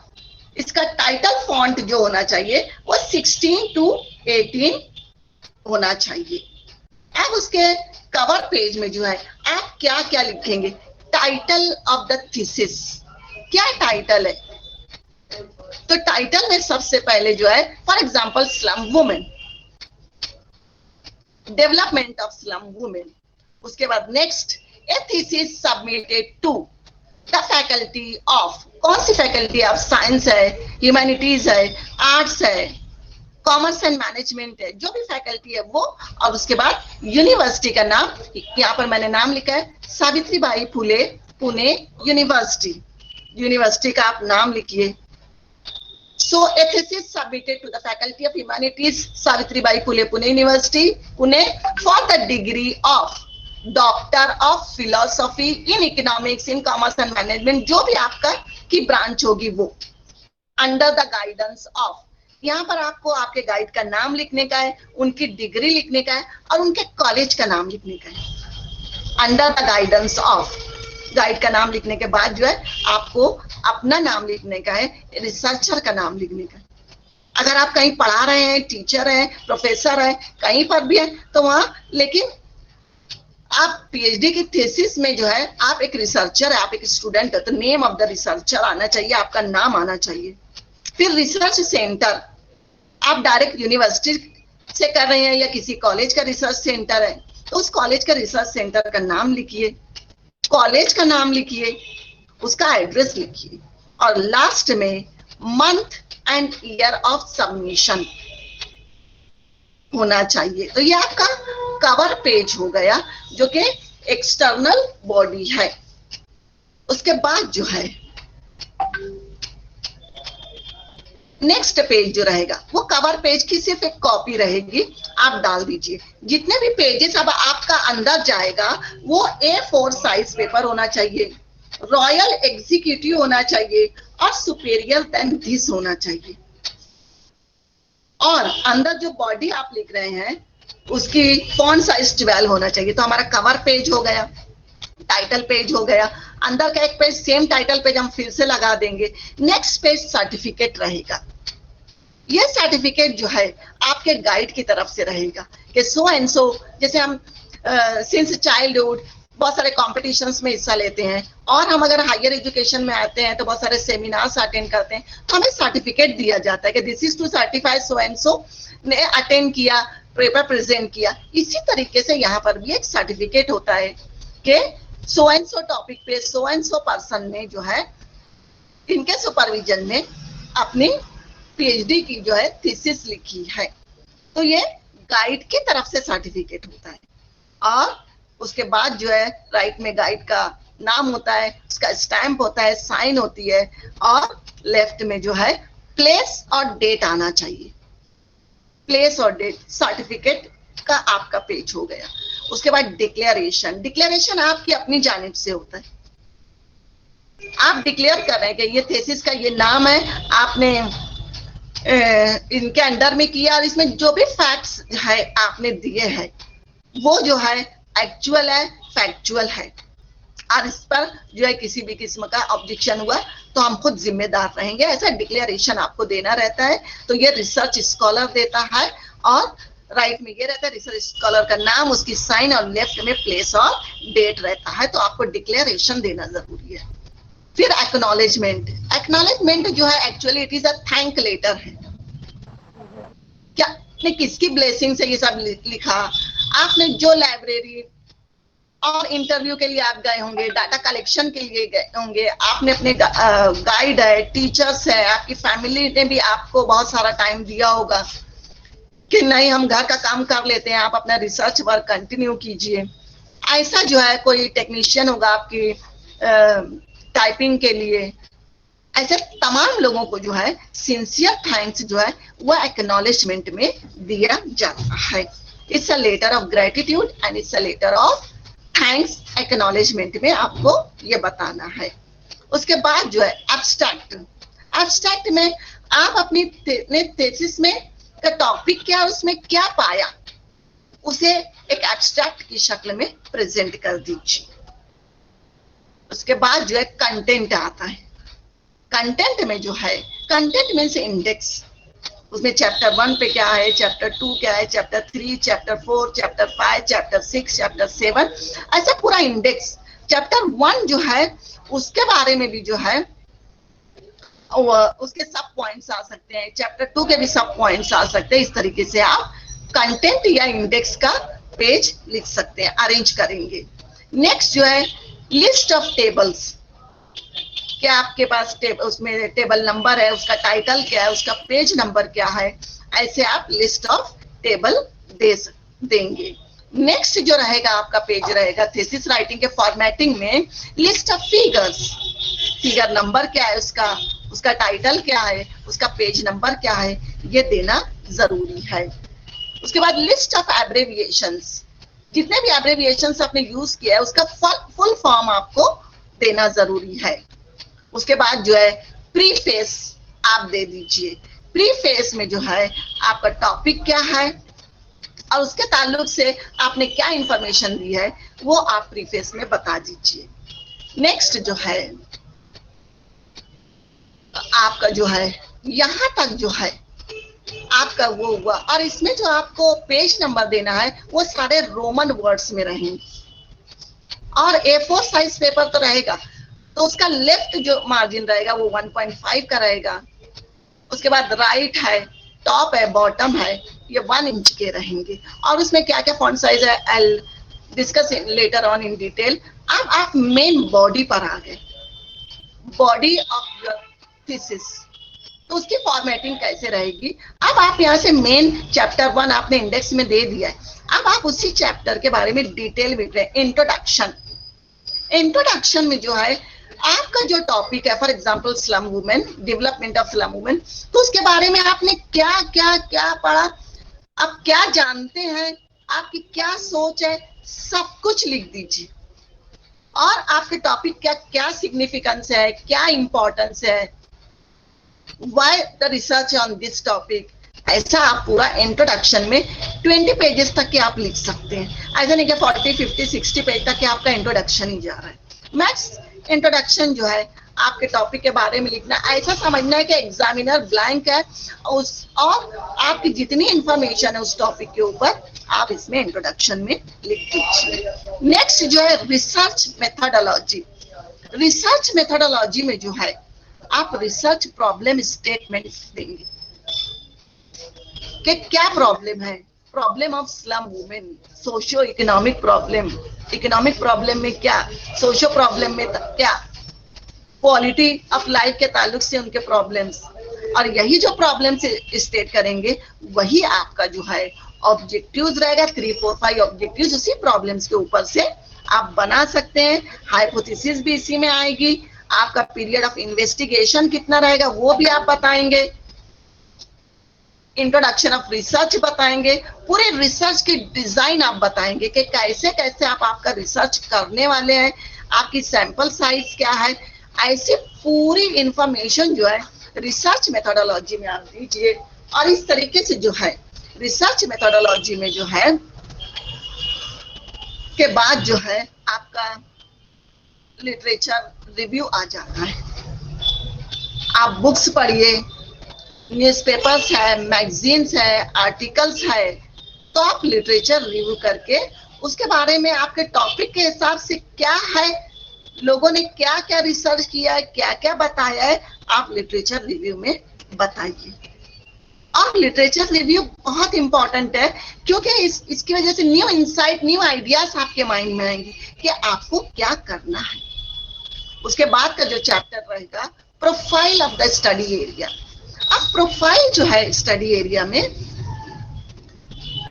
इसका टाइटल फॉन्ट जो होना चाहिए वो 16 to 18 होना चाहिए। अब उसके कवर पेज में जो है आप क्या क्या लिखेंगे, टाइटल ऑफ द थीसिस, क्या टाइटल है। तो टाइटल में सबसे पहले जो है for example slum women, development of slum women. उसके बाद next, a thesis submitted to the faculty of, कौन सी फैकल्टी ऑफ, साइंस है, ह्यूमैनिटीज है, आर्ट्स है, कॉमर्स एंड मैनेजमेंट है, जो भी फैकल्टी है वो। और उसके बाद यूनिवर्सिटी का नाम, यहाँ पर मैंने नाम लिखा है सावित्रीबाई फुले पुणे यूनिवर्सिटी, यूनिवर्सिटी का आप नाम लिखिए। So a thesis submitted to the Faculty of Humanities, Savitribai Phule Pune University, Pune, for the degree of Doctor of Philosophy in Economics, in Commerce and Management, जो भी आपका की ब्रांच होगी वो, अंडर द गाइडेंस ऑफ। यहाँ पर आपको आपके गाइड का नाम लिखने का है, उनकी डिग्री लिखने का है और उनके कॉलेज का नाम लिखने का है, under the guidance of. Guide का नाम लिखने के बाद जो है आपको अपना नाम लिखने का है, रिसर्चर का नाम लिखने का है। अगर आप कहीं पढ़ा रहे हैं, टीचर हैं, प्रोफेसर हैं, कहीं पर भी है तो वहां, लेकिन आप पीएचडी की थीसिस में जो है आप एक रिसर्चर है, आप एक स्टूडेंट है, तो नेम ऑफ द रिसर्चर आना चाहिए, आपका नाम आना चाहिए। फिर रिसर्च सेंटर, आप डायरेक्ट यूनिवर्सिटी से कर रहे हैं या किसी कॉलेज का रिसर्च सेंटर है तो उस कॉलेज का रिसर्च सेंटर का नाम लिखिए, कॉलेज का नाम लिखिए, उसका एड्रेस लिखिए, और लास्ट में month and year of submission होना चाहिए। तो ये आपका कवर पेज हो गया जो कि एक्सटर्नल बॉडी है। उसके बाद जो है नेक्स्ट पेज जो रहेगा वो कवर पेज की सिर्फ एक कॉपी रहेगी, आप डाल दीजिए। जितने भी पेजेस अब आपका अंदर जाएगा वो A4 साइज पेपर होना चाहिए, रॉयल एग्जीक्यूटिव होना चाहिए और सुपेरियर देन दिस होना चाहिए। और अंदर जो बॉडी आप लिख रहे हैं उसकी फॉन्ट साइज 12 होना चाहिए। तो हमारा कवर पेज हो गया, टाइटल पेज हो गया, अंदर का एक पेज सेम टाइटल पेज हम फिर से लगा देंगे। नेक्स्ट पेज सर्टिफिकेट रहेगा। ये सर्टिफिकेट जो है आपके गाइड की तरफ से रहेगा कि सो एंड सो, जैसे हम सिंस चाइल्डहुड बहुत सारे कॉम्पिटिशन्स में हिस्सा लेते हैं, और हम अगर हायर एजुकेशन में आते हैं तो बहुत सारे सेमिनार्स अटेंड करते हैं, तो हमें सर्टिफिकेट दिया जाता है कि this is to certify so and so ने अटेंड किया, पेपर प्रेजेंट किया। इसी तरीके से यहाँ पर भी एक सर्टिफिकेट होता है कि सो एंड सो टॉपिक पे सो एंड सो पर्सन ने जो है इनके सुपरविजन में अपनी पीएचडी की जो है थीसिस लिखी है। तो ये गाइड की तरफ से सर्टिफिकेट होता है, और उसके बाद जो है राइट में गाइड का नाम होता है, उसका स्टैंप होता है, साइन होती है, और लेफ्ट में जो है प्लेस और डेट आना चाहिए, प्लेस और डेट। सर्टिफिकेट का आपका पेज हो गया। उसके बाद डिक्लेरेशन, डिक्लेरेशन आपकी अपनी जानिब से होता है। आप डिक्लेयर कर रहे हैं कि ये थीसिस का ये नाम है, आपने इनके अंडर में किया, और इसमें जो भी फैक्ट्स है आपने दिए हैं वो जो है एक्चुअल है, फैक्चुअल है, और इस पर जो है किसी भी किस्म का ऑब्जेक्शन हुआ तो हम खुद जिम्मेदार रहेंगे। ऐसा डिक्लेरेशन आपको देना रहता है। तो ये रिसर्च स्कॉलर देता है, और राइट में ये रहता है रिसर्च स्कॉलर का नाम, उसकी साइन, और लेफ्ट में प्लेस और डेट रहता है। तो आपको डिक्लेरेशन देना जरूरी है। फिर एक्नॉलेजमेंट। एक्नॉलेजमेंट जो है actually it is a thank letter है। क्या आपने किसकी ब्लेसिंग से ये सब लिखा, आपने जो लाइब्रेरी और इंटरव्यू के लिए आप गए होंगे, डाटा कलेक्शन के लिए गए होंगे, आपने अपने गाइड है, टीचर्स है, आपकी फैमिली ने भी आपको बहुत सारा टाइम दिया होगा कि नहीं हम घर का काम कर लेते हैं, आप अपना रिसर्च वर्क कंटिन्यू कीजिए। ऐसा जो है कोई टेक्नीशियन होगा आपकी टाइपिंग के लिए, ऐसे तमाम लोगों को जो है सिंसियर थैंक्स जो है वह एक्नॉलेजमेंट में दिया जाता है। It's a letter of gratitude and it's a letter of thanks. Acknowledgement में आपको ये बताना है। उसके बाद जो है एब्स्ट्रैक्ट। एब्स्ट्रैक्ट में आप अपनी थीसिस में का टॉपिक क्या, उसमें क्या पाया, उसे एक एब्स्ट्रैक्ट की शक्ल में प्रेजेंट कर दीजिए। उसके बाद जो है कंटेंट आता है। कंटेंट में जो है, कंटेंट में से इंडेक्स, उसमें चैप्टर 1 पे क्या है, चैप्टर 2 क्या है, chapter 3, chapter 4, chapter 5, chapter 6, chapter 7, ऐसा पूरा इंडेक्स। चैप्टर 1 जो है उसके बारे में भी जो है उसके सब पॉइंट्स आ सकते हैं, चैप्टर 2 के भी सब पॉइंट्स आ सकते हैं। इस तरीके से आप कंटेंट या इंडेक्स का पेज लिख सकते हैं, अरेंज करेंगे। नेक्स्ट जो है लिस्ट ऑफ टेबल्स। क्या आपके पास उसमें टेबल नंबर है, उसका टाइटल क्या है, उसका पेज नंबर क्या है, ऐसे आप लिस्ट ऑफ टेबल देंगे। नेक्स्ट जो रहेगा आपका पेज रहेगा थीसिस राइटिंग के फॉर्मेटिंग में list of figures. Figure number क्या है उसका, उसका टाइटल क्या है, उसका पेज नंबर क्या है, ये देना जरूरी है। उसके बाद लिस्ट ऑफ एब्रेविएशंस। जितने भी एब्रेविएशंस आपने यूज किया है उसका फुल फॉर्म आपको देना जरूरी है। उसके बाद जो है प्रीफेस आप दे दीजिए। प्रीफेस में जो है आपका टॉपिक क्या है और उसके ताल्लुक से आपने क्या इंफॉर्मेशन दी है वो आप प्रीफेस में बता दीजिए। नेक्स्ट जो है आपका जो है यहां तक जो है आपका वो हुआ, और इसमें जो आपको पेज नंबर देना है वो सारे रोमन वर्ड्स में रहेंगे और A4 साइज पेपर तो रहेगा, तो उसका लेफ्ट जो मार्जिन रहेगा वो 1.5 का रहेगा। उसके बाद राइट है, टॉप है, बॉटम है, ये 1 इंच के रहेंगे। और उसमें क्या क्या फॉन्ट साइज है L discuss later on in detail. अब आप मेन बॉडी पर आ गए, बॉडी ऑफ योर थीसिस, तो उसकी फॉर्मेटिंग कैसे रहेगी। अब आप यहाँ से मेन चैप्टर 1 आपने इंडेक्स में दे दिया है, अब आप उसी चैप्टर के बारे में डिटेल में इंट्रोडक्शन। इंट्रोडक्शन में जो है आपका जो टॉपिक है, for example slum women, development of slum women, तो उसके बारे में आपने क्या क्या क्या पढ़ा, आप क्या जानते हैं, आपकी क्या सोच है, सब कुछ लिख दीजिए। और आपके टॉपिक क्या क्या सिग्निफिकेंस है, क्या इंपॉर्टेंस है, why the research on this topic, ऐसा आप पूरा इंट्रोडक्शन में 20 पेजेस तक के आप लिख सकते हैं। ऐसा नहीं कि 40, 50, 60 पेज तक के आपका इंट्रोडक्शन ही जा रहा है। मैक्स इंट्रोडक्शन जो है आपके टॉपिक के बारे में लिखना, ऐसा समझना है कि एग्जामिनर ब्लैंक है और आपकी जितनी इंफॉर्मेशन है उस टॉपिक के ऊपर आप इसमें इंट्रोडक्शन में लिख दीजिए। नेक्स्ट जो है रिसर्च मेथोडोलॉजी। रिसर्च मेथोडोलॉजी में जो है आप रिसर्च प्रॉब्लम स्टेटमेंट देंगे कि क्या प्रॉब्लम है, problem of slum women, socio economic problem, economic problem में क्या, सोशियो प्रॉब्लम में क्या, क्वालिटी ऑफ लाइफ के ताल्लुक से उनके प्रॉब्लम्स, और यही जो प्रॉब्लम से स्टेट करेंगे वही आपका जो है ऑब्जेक्टिव्स रहेगा। 3, 4, 5 ऑब्जेक्टिव्स उसी प्रॉब्लम्स के ऊपर से आप बना सकते हैं। हाइपोथेसिस भी इसी में आएगी। आपका पीरियड ऑफ इन्वेस्टिगेशन कितना रहेगा वो भी आप बताएंगे। इंट्रोडक्शन ऑफ रिसर्च बताएंगे, पूरे रिसर्च की डिजाइन आप बताएंगे कि कैसे कैसे आप आपका रिसर्च करने वाले हैं, आपकी सैंपल साइज क्या है, ऐसी पूरी इंफॉर्मेशन जो है रिसर्च मेथोडोलॉजी में आप दीजिए। और इस तरीके से जो है रिसर्च मेथोडोलॉजी में जो है के बाद जो है आपका लिटरेचर रिव्यू आ जाता है। आप बुक्स पढ़िए, न्यूज़पेपर्स है, मैगजीन्स है, आर्टिकल्स है, तो आप लिटरेचर रिव्यू करके उसके बारे में आपके टॉपिक के हिसाब से क्या है, लोगों ने क्या क्या रिसर्च किया है, क्या क्या बताया है, आप लिटरेचर रिव्यू में बताइए। और लिटरेचर रिव्यू बहुत इंपॉर्टेंट है क्योंकि इसकी वजह से न्यू इंसाइट, न्यू आइडियाज आपके माइंड में आएंगे कि आपको क्या करना है। उसके बाद का जो चैप्टर रहेगा profile of the study area. अब प्रोफाइल जो है स्टडी एरिया में,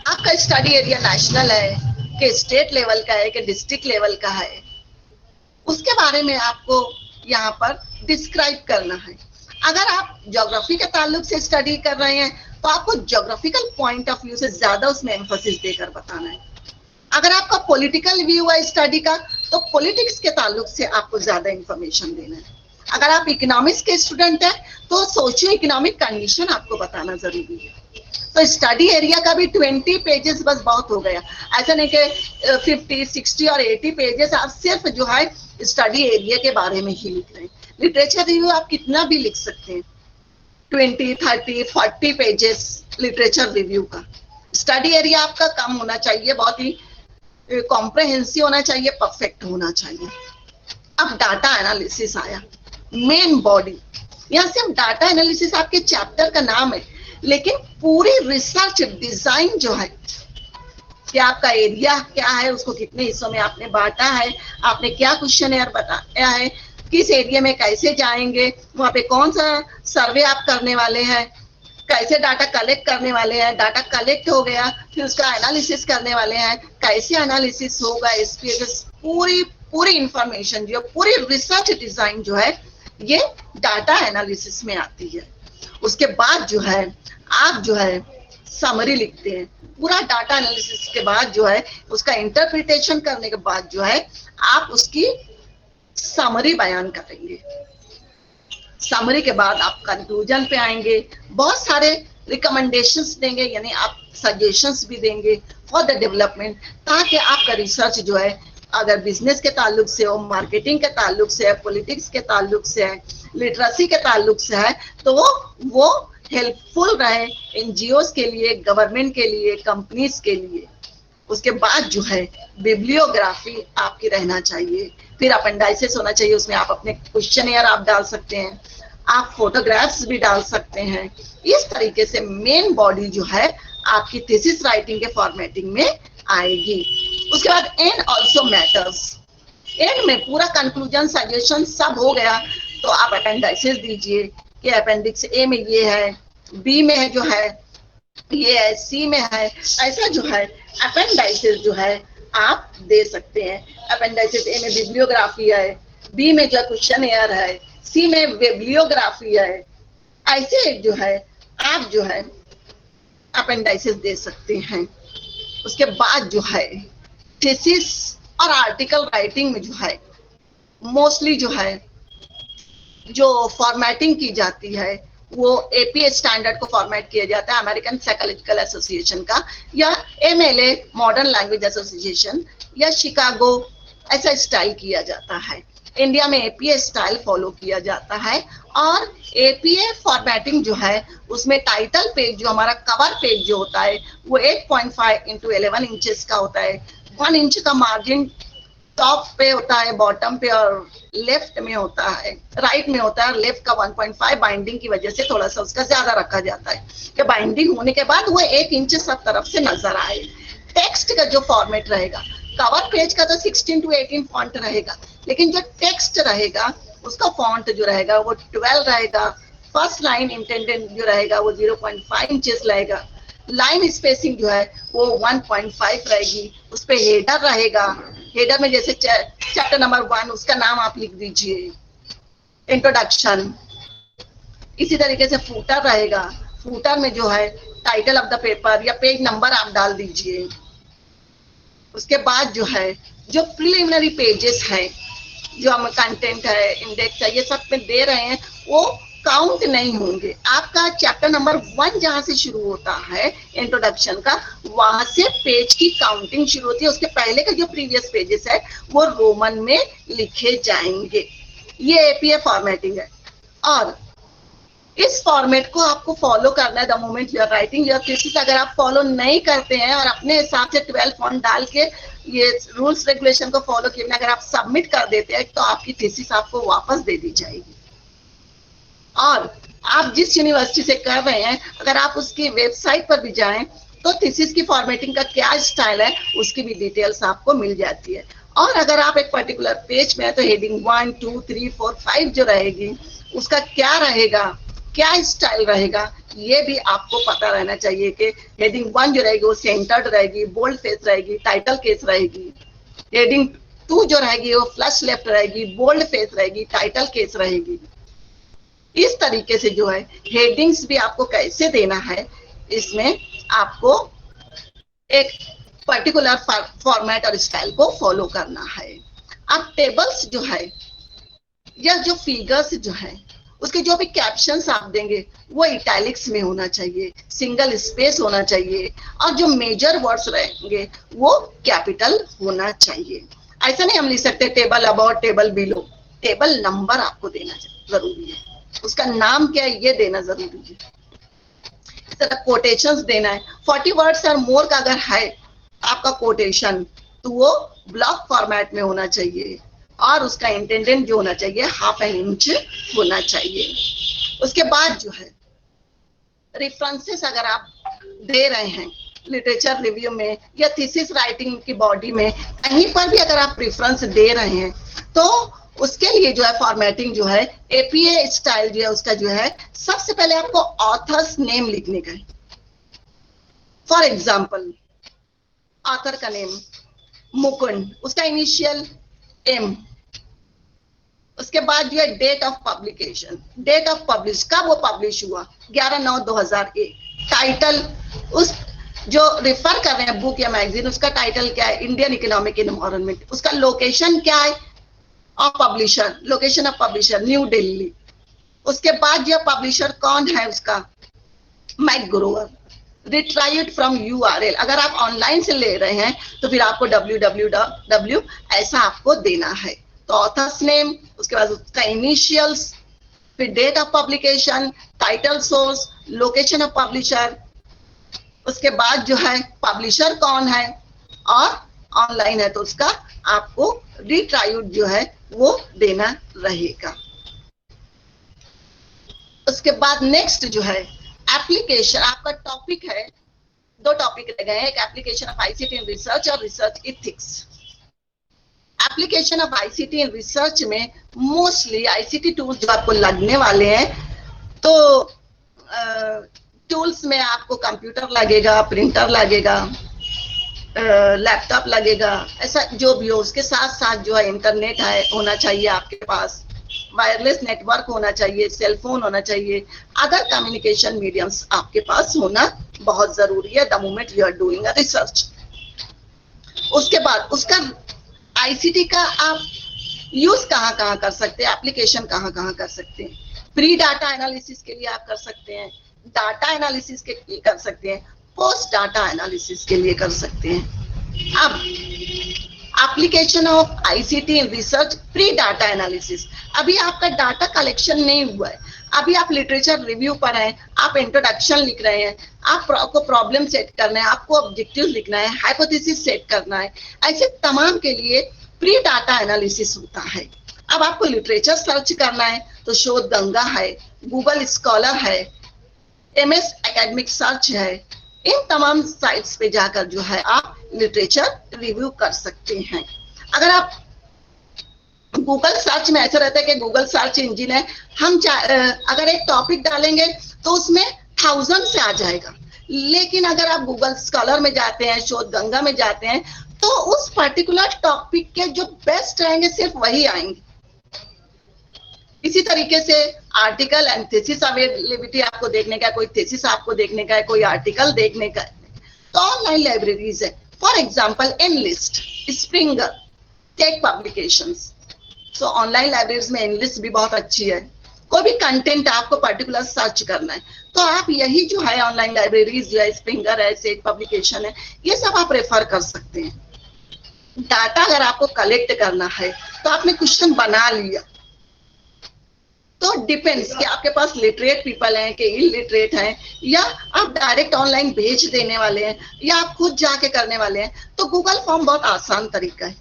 आपका स्टडी एरिया नेशनल है कि स्टेट लेवल का है कि डिस्ट्रिक्ट लेवल का है, उसके बारे में आपको यहाँ पर डिस्क्राइब करना है। अगर आप ज्योग्राफी के ताल्लुक से स्टडी कर रहे हैं तो आपको ज्योग्राफिकल पॉइंट ऑफ व्यू से ज्यादा उसमें एम्फोसिस देकर बताना है। अगर आपका पॉलिटिकल व्यू है स्टडी का तो पॉलिटिक्स के ताल्लुक से आपको ज्यादा इंफॉर्मेशन देना है। अगर आप इकोनॉमिक्स के स्टूडेंट हैं तो सोशियो इकोनॉमिक कंडीशन आपको बताना जरूरी है। तो स्टडी एरिया का भी 20 पेजेस बस बहुत हो गया, ऐसा नहीं कि 50, 60 और 80 पेजेस आप सिर्फ जो है स्टडी एरिया के बारे में ही लिख रहे हैं। लिटरेचर रिव्यू आप कितना भी लिख सकते हैं, 20, 30, 40 पेजेस लिटरेचर रिव्यू का। स्टडी एरिया आपका कम होना चाहिए, बहुत ही कॉम्प्रहेंसिव होना चाहिए, परफेक्ट होना चाहिए। अब डाटा एनालिसिस आया, मेन बॉडी। यहाँ सिर्फ डाटा एनालिसिस आपके चैप्टर का नाम है, लेकिन पूरी रिसर्च डिजाइन जो है कि आपका एरिया क्या है, उसको कितने हिस्सों में आपने बांटा है, आपने क्या क्वेश्चनएयर बताया है, किस एरिया में कैसे जाएंगे, वहां पे कौन सा सर्वे आप करने वाले हैं, कैसे डाटा कलेक्ट करने वाले हैं, डाटा कलेक्ट हो गया फिर उसका एनालिसिस करने वाले हैं, कैसे एनालिसिस होगा, SPSS, पूरी इंफॉर्मेशन जो पूरी रिसर्च डिजाइन जो है ये डाटा एनालिसिस में आती है। उसके बाद जो है आप जो है समरी लिखते हैं। पूरा डाटा एनालिसिस के बाद जो है उसका इंटरप्रिटेशन करने के बाद जो है आप उसकी समरी बयान करेंगे। समरी के बाद आप कंक्लूजन पे आएंगे, बहुत सारे रिकमेंडेशंस देंगे, यानी आप सजेशंस भी देंगे फॉर द डेवलपमेंट, ताकि आपका रिसर्च जो है अगर बिजनेस के ताल्लुक से हो, मार्केटिंग के ताल्लुक से है, पॉलिटिक्स के ताल्लुक से है, लिटरेसी के ताल्लुक से है, तो वो हेल्पफुल रहे NGOs के लिए, गवर्नमेंट के लिए, कंपनीज के लिए। उसके बाद जो है बिब्लियोग्राफी आपकी रहना चाहिए, फिर अपेंडाइसिस होना चाहिए, उसमें आप अपने क्वेश्चनएयर आप डाल सकते हैं, आप फोटोग्राफ्स भी डाल सकते हैं। इस तरीके से मेन बॉडी जो है आपकी थीसिस राइटिंग के फॉर्मेटिंग में आएगी। उसके बाद एंड आल्सो मैटर्स, एंड में पूरा कंक्लूजन सजेशन सब हो गया तो आप अपेंडाइसिस दीजिए कि अपेंडिक्स ए में ये है, बी में जो है ये है, सी में है, ऐसा जो है अपेंडाइसिस जो है आप दे सकते हैं। अपेंडाइसिस ए में बिब्लियोग्राफी है, बी में जो क्वेश्चनएयर है, सी में बिब्लियोग्राफी है, ऐसे जो है आप जो है अपेंडाइसिस दे सकते हैं। उसके बाद जो है थीसिस और आर्टिकल राइटिंग में जो है मोस्टली जो है जो फॉर्मेटिंग की जाती है वो APA स्टैंडर्ड को फॉर्मेट किया जाता है, अमेरिकन साइकोलॉजिकल एसोसिएशन का, या MLA मॉडर्न लैंग्वेज एसोसिएशन, या शिकागो, ऐसा स्टाइल किया जाता है। इंडिया में APA स्टाइल फॉलो किया जाता है। और APA फॉर्मेटिंग जो है उसमें टाइटल पेज जो हमारा कवर पेज जो होता है वो 8.5 × 11 इंचेस का होता है। 1 इंच का मार्जिन टॉप पे होता है, बॉटम पे और लेफ्ट में होता है, राइट में होता है। लेफ्ट का 1.5 बाइंडिंग की वजह से थोड़ा सा उसका ज्यादा रखा जाता है कि बाइंडिंग होने के बाद वो 1 इंच सब तरफ से नजर आए। टेक्स्ट का जो फॉर्मेट रहेगा, कवर पेज का तो 16 to 18 फॉन्ट रहेगा, लेकिन जो टेक्स्ट रहेगा उसका फॉन्ट जो रहेगा वो 12 रहेगा। फर्स्ट लाइन इंटेंडेड जो रहेगा वो 0.5 इंचेस रहेगा। लाइन स्पेसिंग जो है वो 1.5 रहेगी। उस पे हेडर रहेगा, हेडर में जैसे चैप्टर नंबर 1 उसका नाम आप लिख दीजिए, इंट्रोडक्शन। इसी तरीके से फूटर रहेगा, फूटर में जो है टाइटल ऑफ द पेपर या पेज नंबर आप डाल दीजिए। उसके बाद जो है जो प्रिलिमिनरी पेजेस हैं, जो हम कंटेंट है, इंडेक्स है, ये सब में दे रहे हैं, वो काउंट नहीं होंगे। आपका चैप्टर नंबर 1 जहां से शुरू होता है इंट्रोडक्शन का, वहां से पेज की काउंटिंग शुरू होती है। उसके पहले का जो प्रीवियस पेजेस है वो रोमन में लिखे जाएंगे। ये APA फॉर्मेटिंग है। और इस फॉर्मेट को आपको फॉलो करना है the moment you are writing your thesis. अगर आप फॉलो नहीं करते हैं और अपने हिसाब से 12 पॉइंट डाल के ये रूल्स रेगुलेशन को फॉलो किए अगर आप सबमिट कर देते हैं तो आपकी थीसिस आपको वापस दे दी जाएगी। और आप जिस यूनिवर्सिटी से कर रहे हैं अगर आप उसकी वेबसाइट पर भी जाएं तो थीसिस की फॉर्मेटिंग का क्या स्टाइल है उसकी भी डिटेल्स आपको मिल जाती है। और अगर आप एक पर्टिकुलर पेज में है तो हेडिंग 1, 2, 3, 4, 5 जो रहेगी उसका क्या रहेगा, क्या स्टाइल रहेगा, ये भी आपको पता रहना चाहिए कि हेडिंग 1 जो रहेगी वो सेंटर्ड रहेगी, बोल्ड फेस रहेगी, टाइटल केस रहेगी। हेडिंग 2 जो रहेगी वो फ्लश लेफ्ट रहेगी, बोल्ड फेस रहेगी, टाइटल केस रहेगी। इस तरीके से जो है हेडिंग्स भी आपको कैसे देना है, इसमें आपको एक पर्टिकुलर फॉर्मेट और स्टाइल को फॉलो करना है। अब टेबल्स जो है या जो फिगर्स जो है उसके जो भी कैप्शंस आप देंगे वो इटैलिक्स में होना चाहिए, सिंगल स्पेस होना चाहिए और जो मेजर वर्ड्स रहेंगे वो कैपिटल होना चाहिए। ऐसा नहीं हम लिख सकते table about, table below. Table number आपको देना जरूरी है, उसका नाम क्या है ये देना जरूरी है। इस तरह कोटेशंस देना है। 40 वर्ड्स और मोर का अगर है आपका कोटेशन तो वो ब्लॉक फॉर्मेट में होना चाहिए और उसका इंटेंडेंट जो होना चाहिए ½ इंच होना चाहिए। उसके बाद जो है रेफरेंसेस अगर आप दे रहे हैं लिटरेचर रिव्यू में या थीसिस राइटिंग की बॉडी में कहीं पर भी अगर आप रेफरेंस दे रहे हैं तो उसके लिए जो है फॉर्मेटिंग जो है एपीए स्टाइल जो है उसका जो है सबसे पहले आपको ऑथर्स नेम लिखने का है। फॉर एग्जाम्पल ऑथर का नेम मुकुंद, उसका इनिशियल एम, उसके बाद जो है date of publication, date of publish, कब वो पब्लिश हुआ 11/9/2001। टाइटल उस जो रेफर कर रहे हैं बुक या मैगजीन उसका टाइटल क्या है, इंडियन इकोनॉमिक एनवायरनमेंट। उसका लोकेशन क्या है of publisher, location of publisher new Delhi. उसके बाद जो पब्लिशर कौन है उसका मैकग्रोवर। रिट्राइव्ड फ्रॉम URL, अगर आप ऑनलाइन से ले रहे हैं तो फिर आपको www ऐसा आपको देना है। तो ऑथर्स नेम, उसके बाद उसका इनिशियल्स, फिर date of publication, title source, location of publisher, उसके बाद जो है पब्लिशर कौन है और ऑनलाइन है तो उसका आपको रिट्राइव्ड जो है वो देना रहेगा। उसके बाद नेक्स्ट जो है एप्लीकेशन, आपका टॉपिक है, 2 टॉपिक रह गए हैं, एक application of ICT in research और research ethics. Application of ICT in research में मोस्टली आईसीटी टूल्स जो आपको लगने वाले हैं तो टूल्स में आपको कंप्यूटर लगेगा, प्रिंटर लगेगा, लैपटॉप लगेगा, ऐसा जो भी हो। उसके साथ साथ जो है इंटरनेट है होना चाहिए आपके पास, वायरलेस नेटवर्क होना चाहिए, सेलफोन होना चाहिए, अदर कम्युनिकेशन मीडियम्स आपके पास होना बहुत जरूरी है the moment you are doing a research. उसके बाद उसका आईसीटी का आप यूज कहाँ कर सकते हैं, एप्लीकेशन कहाँ कर सकते हैं। प्री डाटा एनालिसिस के लिए आप कर सकते हैं, डाटा एनालिसिस के लिए कर सकते हैं, पोस्ट डाटा एनालिसिस के लिए कर सकते हैं। अब application of ICT in research pre data analysis, अभी आपका डाटा कलेक्शन नहीं हुआ है, अभी आप लिटरेचर रिव्यू पर हैं, आप इंट्रोडक्शन लिख रहे हैं, आपको प्रॉब्लम सेट करना है, आपको ऑब्जेक्टिव लिखना है, हाइपोथेसिस सेट करना है, ऐसे तमाम के लिए प्री डाटा एनालिसिस होता है। अब आपको लिटरेचर सर्च करना है तो शोध गंगा है, गूगल स्कॉलर है, MS एकेडमिक सर्च है, इन तमाम साइट्स पे जाकर जो है आप लिटरेचर रिव्यू कर सकते हैं। अगर आप गूगल सर्च में ऐसा रहता है कि गूगल सर्च इंजिन है, हम अगर एक टॉपिक डालेंगे तो उसमें 1000 से आ जाएगा, लेकिन अगर आप गूगल स्कॉलर में जाते हैं, शोध गंगा में जाते हैं तो उस पर्टिकुलर टॉपिक के जो बेस्ट रहेंगे सिर्फ वही आएंगे। इसी तरीके से आर्टिकल एंड थीसिस अवेलेबिलिटी आपको देखने का, कोई थीसिस आपको देखने का है, कोई आर्टिकल देखने का है, तो ऑनलाइन लाइब्रेरीज है। For example N-LIST, Springer, tech publications. So online libraries में एनलिस्ट भी बहुत अच्छी है। कोई भी कंटेंट आपको पर्टिकुलर सर्च करना है तो आप यही जो है ऑनलाइन लाइब्रेरीज जो है, स्प्रिंगर है, टेक पब्लिकेशन है, ये सब आप रेफर कर सकते हैं। डाटा अगर आपको कलेक्ट करना है तो आपने क्वेश्चन बना लिया, तो डिपेंड्स कि आपके पास लिटरेट पीपल हैं कि इलिटरेट हैं, या आप डायरेक्ट ऑनलाइन भेज देने वाले हैं, या आप खुद जाके करने वाले हैं। तो गूगल फॉर्म बहुत आसान तरीका है।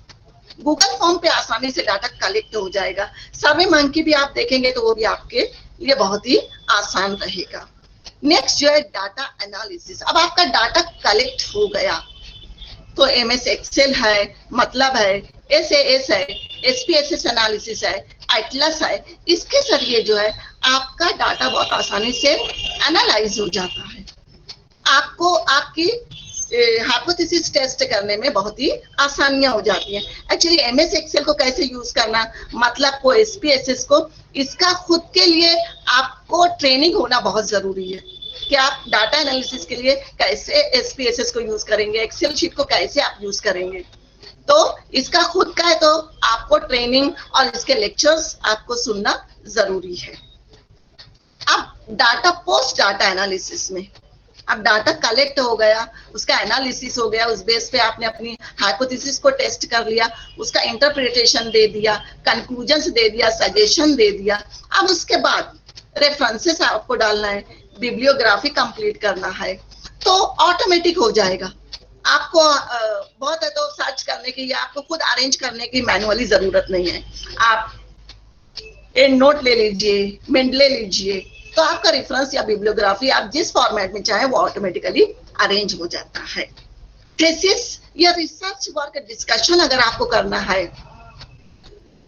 गूगल फॉर्म पे आसानी से डाटा कलेक्ट हो जाएगा। सर्वे मंकी भी आप देखेंगे तो वो भी आपके लिए बहुत ही आसान रहेगा। नेक्स्ट जो है डाटा एनालिसिस। अब आपका डाटा कलेक्ट हो गया तो एमएस एक्सेल है, मतलब है, एसएएस है, एसपीएसएस एनालिसिस है, एटलस है। इसके जरिए जो है आपका डाटा बहुत आसानी से एनालाइज हो जाता है। आपको आपकी हाइपोथेसिस टेस्ट करने में बहुत ही आसानियां हो जाती हैं। एक्चुअली एमएस एक्सेल को कैसे यूज करना, मतलब को एसपीएसएस को, इसका खुद के लिए आपको ट्रेनिंग होना बहुत जरूरी है कि आप डाटा एनालिसिस के लिए कैसे एसपीएसएस को यूज करेंगे, एक्सेल शीट को कैसे आप यूज करेंगे। तो इसका खुद का है तो आपको ट्रेनिंग और इसके लेक्चर्स आपको सुनना जरूरी है। अब डाटा पोस्ट डाटा एनालिसिस में, अब डाटा कलेक्ट हो गया, उसका एनालिसिस हो गया, उस बेस पे आपने अपनी हाइपोथेसिस को टेस्ट कर लिया, उसका इंटरप्रिटेशन दे दिया, कंक्लूजन्स दे दिया, सजेशन दे दिया। अब उसके बाद रेफरेंसेस आपको डालना है, बिब्लियोग्राफी कंप्लीट करना है, तो ऑटोमेटिक हो जाएगा। आपको बहुत है तो सर्च करने की या आपको खुद अरेंज करने की मैनुअली जरूरत नहीं है। आप एक नोट ले लीजिए, मेंडले लीजिए, तो आपका रेफरेंस या बिब्लियोग्राफी आप जिस फॉर्मेट में चाहे वो ऑटोमेटिकली अरेंज हो जाता है। थीसिस या रिसर्च वर्क डिस्कशन अगर आपको करना है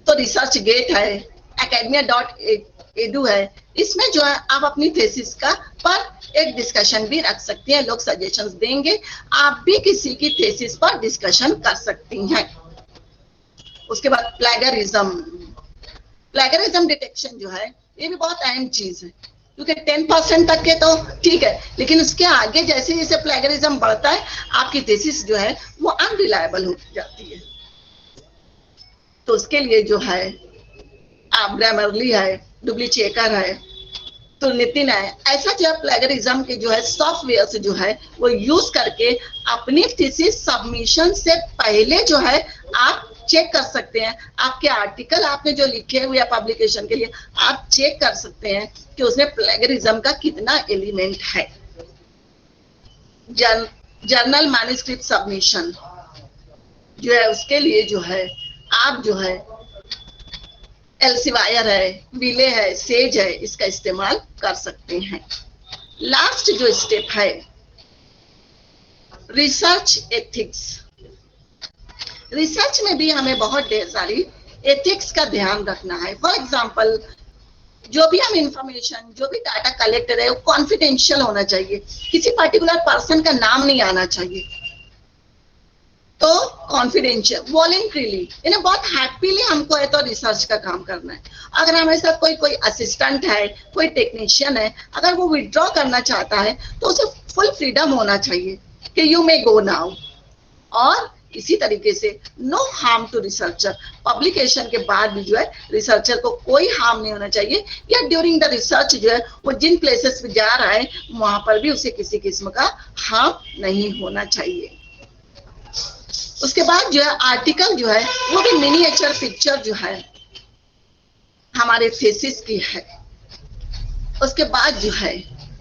तो रिसर्च गेट है, academia.edu है, इसमें जो है आप अपनी थीसिस का पर एक डिस्कशन भी रख सकती हैं। लोग सजेशंस देंगे, आप भी किसी की थीसिस पर डिस्कशन कर सकती हैं। उसके बाद प्लेगरिज्म डिटेक्शन जो है ये भी बहुत अहम चीज है, क्योंकि 10% तक के तो ठीक है, लेकिन उसके आगे जैसे जैसे प्लेगरिज्म बढ़ता है आपकी थीसिस जो है वो अनरिलायबल हो जाती है। तो उसके लिए जो है आप ग्रामरली है, डुप्लीचेकर है, तो नितिन है, ऐसा जो है प्लेगरिज्म के जो है सॉफ्टवेयर जो है वो यूज करके अपनी थीसिस सबमिशन से पहले जो है आप चेक कर सकते हैं। आपके आर्टिकल आपने जो लिखे हुए पब्लिकेशन के लिए आप चेक कर सकते हैं कि उसमें प्लेगरिज्म का कितना एलिमेंट है। जर्नल मैन्युस्क्रिप्ट सबमिशन जो है उसके लिए जो है आप जो है एल्सेवियर है, विले है, सेज है, इसका इस्तेमाल कर सकते हैं। लास्ट जो स्टेप है रिसर्च एथिक्स। रिसर्च में भी हमें बहुत ढेर सारी एथिक्स का ध्यान रखना है। फॉर एग्जांपल जो भी हम इंफॉर्मेशन, जो भी डाटा कलेक्ट है वो कॉन्फिडेंशियल होना चाहिए, किसी पर्टिकुलर पर्सन का नाम नहीं आना चाहिए। तो कॉन्फिडेंशियल, वॉलंटरीली, इन्हें बहुत हैप्पीली हमको है तो रिसर्च का काम करना है। अगर हमारे साथ कोई असिस्टेंट है, कोई टेक्नीशियन है, अगर वो विड्रॉ करना चाहता है तो उसे फुल फ्रीडम होना चाहिए कि यू मे गो नाउ। और इसी तरीके से no harm to researcher, publication के बाद भी जो है रिसर्चर को कोई हार्म नहीं होना चाहिए, या ड्यूरिंग द रिसर्च जो है वो जिन प्लेसेस पे जा रहा है वहां पर भी उसे किसी किस्म का हार्म नहीं होना चाहिए। उसके बाद जो है आर्टिकल जो है वो भी मिनिएचर पिक्चर जो है हमारे थीसिस की है। उसके बाद जो है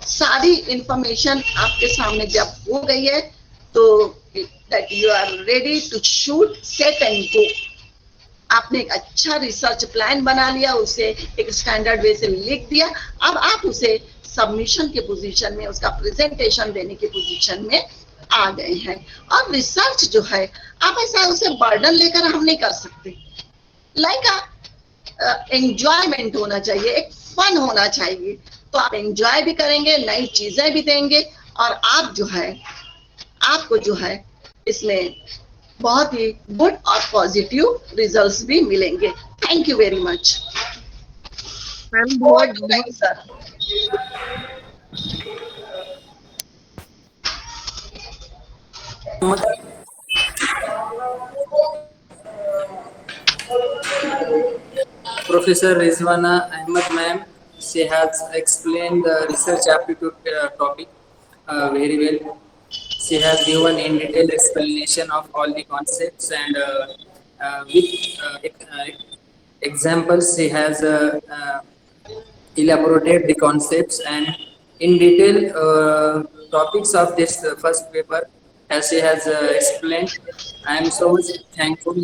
सारी इंफॉर्मेशन आपके सामने जब हो गई है तो that you are ready to shoot, set and go। आपने एक अच्छा रिसर्च प्लान बना लिया, उसे एक स्टैंडर्ड वे से लिख दिया, अब आप उसे सबमिशन के पोजीशन में, उसका प्रेजेंटेशन देने की पोजीशन में आ गए हैं। और रिसर्च जो है आप ऐसा उसे बर्डन लेकर हम नहीं कर सकते। लाइक एंजॉयमेंट होना चाहिए, एक फन होना चाहिए, तो आप एंजॉय भी करेंगे, नई चीजें भी देंगे, और आप जो है आपको जो है इसमें बहुत ही गुड और पॉजिटिव रिजल्ट्स भी मिलेंगे। Thank you very much ma'am. Sir Professor Rizwana Ahmed ma'am, she has explained the research aptitude topic very well. She has given in detailed explanation of all the concepts, and with examples she has elaborated the concepts and in detail topics of this first paper as she has explained. I am so much thankful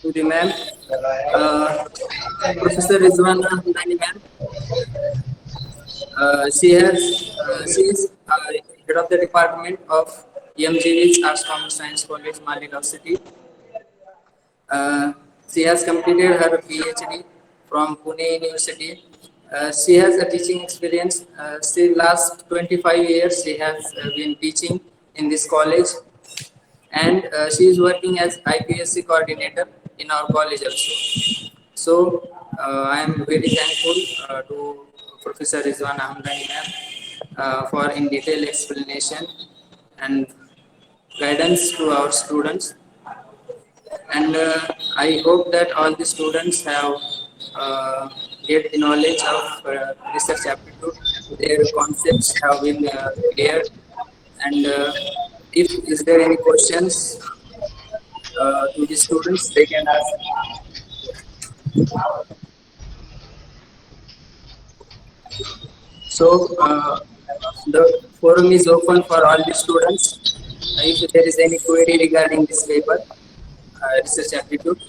to the ma'am, uh, Professor Rizwana Hamdani ma'am. She is head of the department of MGV's Arts Commerce Science College, Maligaon City. Uh, she has completed her PhD from Pune University. She has a teaching experience. She last 25 years she has been teaching in this college, and she is working as IPSC coordinator in our college also. So I am very thankful to Professor Rizwan Hamdani ma'am for in detail explanation and guidance to our students. And I hope that all the students have get the knowledge of research aptitude. Their concepts have been cleared. And if is there any questions to the students, they can ask. So the forum is open for all the students. If there is any query regarding this paper, research aptitude.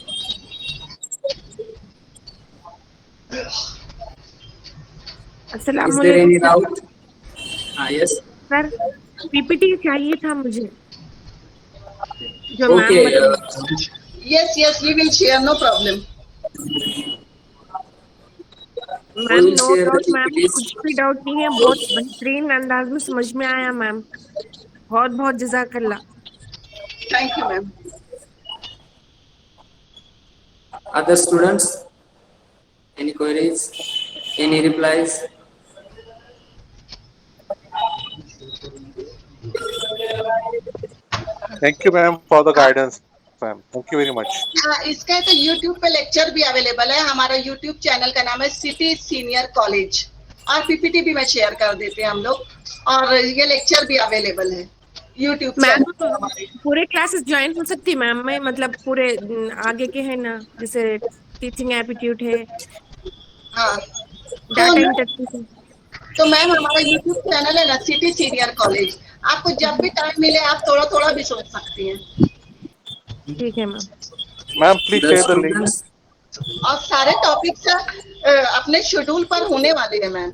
अस्सलाम Is there any वालेकुम doubt? Yes. Sir PPT चाहिए था मुझे जो ma'am Okay. बताई Yes, we will share, no problem. Ma'am will no share the doubt ma'am PPTs. कुछ भी doubt नहीं है बहुत बेहतरीन अंदाज में समझ में आया मैम बहुत बहुत जज़ाकल्ला Thank you, ma'am. Other students, any queries, any replies? Thank you, ma'am, for the guidance, ma'am. Thank you very much. इसका तो YouTube पे लेक्चर भी अवेलेबल है. हमारा YouTube चैनल का नाम है सिटी सीनियर कॉलेज और पीपीटी भी मैं शेयर कर देते हैं हम लोग और ये लेक्चर भी अवेलेबल है YouTube मैम चैनल हमारे. पूरे क्लासेस ज्वाइन हो सकती है मैम मैं मतलब पूरे आगे के है ना जैसे टीचिंग एप्टीट्यूड है हाँ डाटा इंटरप्रेशन तो मैम हमारा YouTube चैनल है ना सिटी सीनियर कॉलेज. आपको जब भी टाइम मिले आप थोड़ा थोड़ा भी सोच सकती हैं. ठीक है ma'am Ma'am, please The share the link. students, और सारे टॉपिक्स अपने शेड्यूल पर होने वाले हैं ma'am.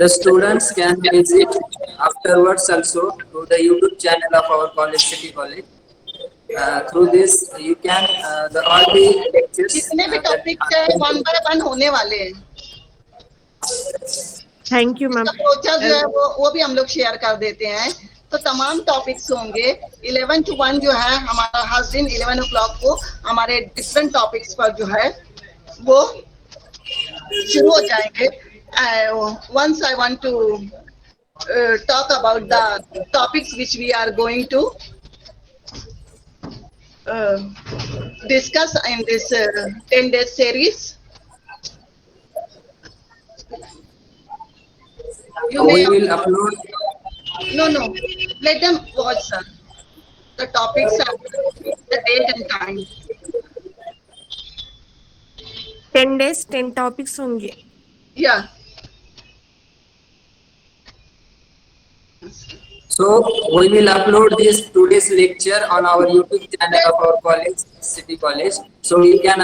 the students can visit afterwards also to the YouTube channel of our college, City College. Through this, you can all the lectures. जितने भी topics है वन बाय वन होने वाले हैं. थैंक यू मैम प्रोचर जो है वो भी हम लोग शेयर कर देते हैं. तो तमाम टॉपिक्स होंगे 11 to 1 जो है हमारा हर दिन 11 o'clock को हमारे डिफरेंट टॉपिक्स पर जो है वो शुरू हो जाएंगे. Once I want to talk about the topics which we are going to discuss in this 10-day series. You We may will upload. no. Let them watch, sir. The topics are the date and time. 10 days 10 topics होंगे Yeah. So we will upload this today's lecture on our YouTube channel of our college, City College. So you can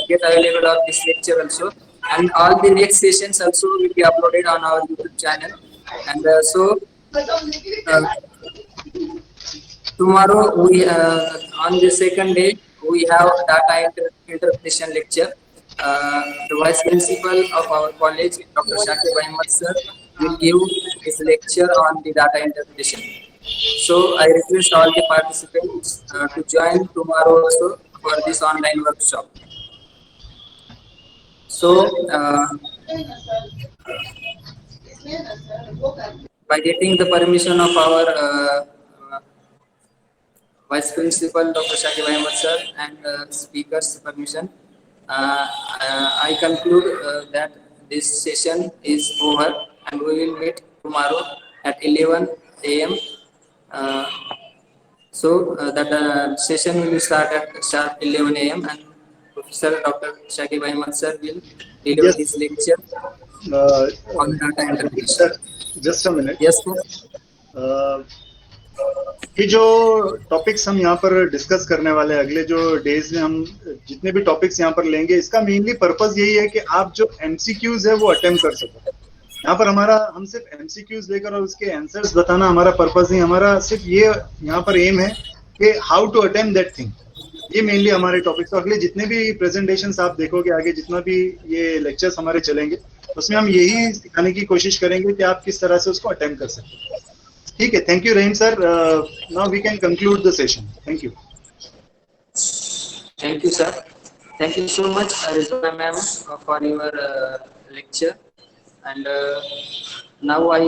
get available of this lecture also, and all the next sessions also will be uploaded on our YouTube channel. And tomorrow we on the second day we have data interpretation lecture. The vice principal of our college, Dr. Shakib Ahmed sir, will give his lecture on the data interpretation. So I request all the participants to join tomorrow also for this online workshop. So by getting the permission of our vice principal Dr. Shakib Ahmed sir and speaker's permission, I conclude that this session is over and we will meet tomorrow at 11 a.m. So that session will start at sharp 11 a.m. and Sir, Dr. Shakib Ahmed sir will deliver Yes. this lecture on data Sir, interpretation. just a minute. Yes, sir. ये जो topics हम यहाँ पर discuss करने वाले हैं अगले जो डेज में, हम जितने भी टॉपिक्स यहाँ पर लेंगे, इसका मेनली पर्पस यही है कि आप जो एमसीक्यूज है वो अटेम्प्ट कर सको। यहाँ पर हम सिर्फ एमसीक्यूज लेकर और उसके आंसर्स बताना हमारा पर्पस नहीं, हमारा सिर्फ ये यहाँ पर एम है कि how to attempt that thing. ये मेनली हमारे टॉपिक्स। तो अगले जितने भी प्रेजेंटेशंस आप देखोगे, आगे जितना भी ये लेक्चर्स हमारे चलेंगे, उसमें हम यही सिखाने की कोशिश करेंगे कि आप किस तरह से उसको अटेम्प्ट कर सकते हैं। ठीक है, thank you Rahim sir. Now we can conclude the session. Thank you. Thank you, sir. Thank you so much, Rizwana ma'am, for your lecture. And now I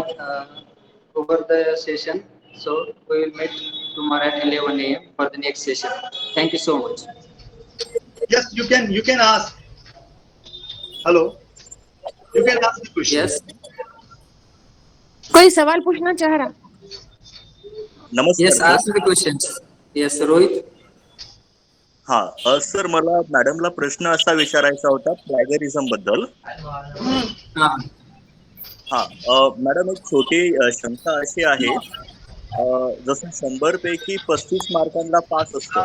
over the session. So we will meet tomorrow at 11 a.m. for the next session. Thank you so much. Yes, you can ask. Hello. You can ask the question. Yes. कोई सवाल पूछना चाह रहा? नमस्कार Yes, ask the questions. Yes, Rohit. हा sir, मला मॅडमला प्रश्न असा विचारायचा होता प्लॅगरिझम बद्दल. हाँ. हा मॅडम, एक छोटी शंका अशी आहे, जसं 100 पैकी 35 मार्कांना पास असतं,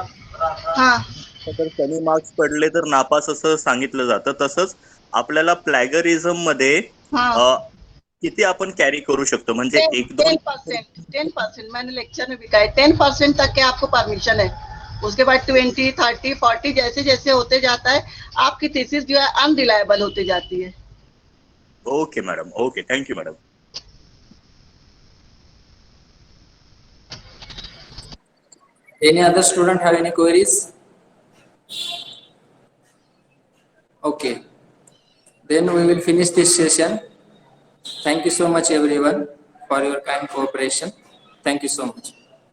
हाँ तर कमी मार्क्स पडले तर नापास असं सांगितलं जातं. तसंच आपल्याला प्लॅगरिझम मध्ये हाँ किती आपण कॅरी करू शकतो, म्हणजे 10% मैंने लेक्चर में भी कहा है, 10% तक के आपको परमिशन है। उसके बाद 20, 30, 40 जैसे जैसे होते जाता है आपकी थीसिस जो है अनरिलायबल होती जाती है। Okay madam, okay, thank you madam. Any other student have any queries? Okay. Then we will finish this session. Thank you so much everyone for your kind cooperation. Thank you so much.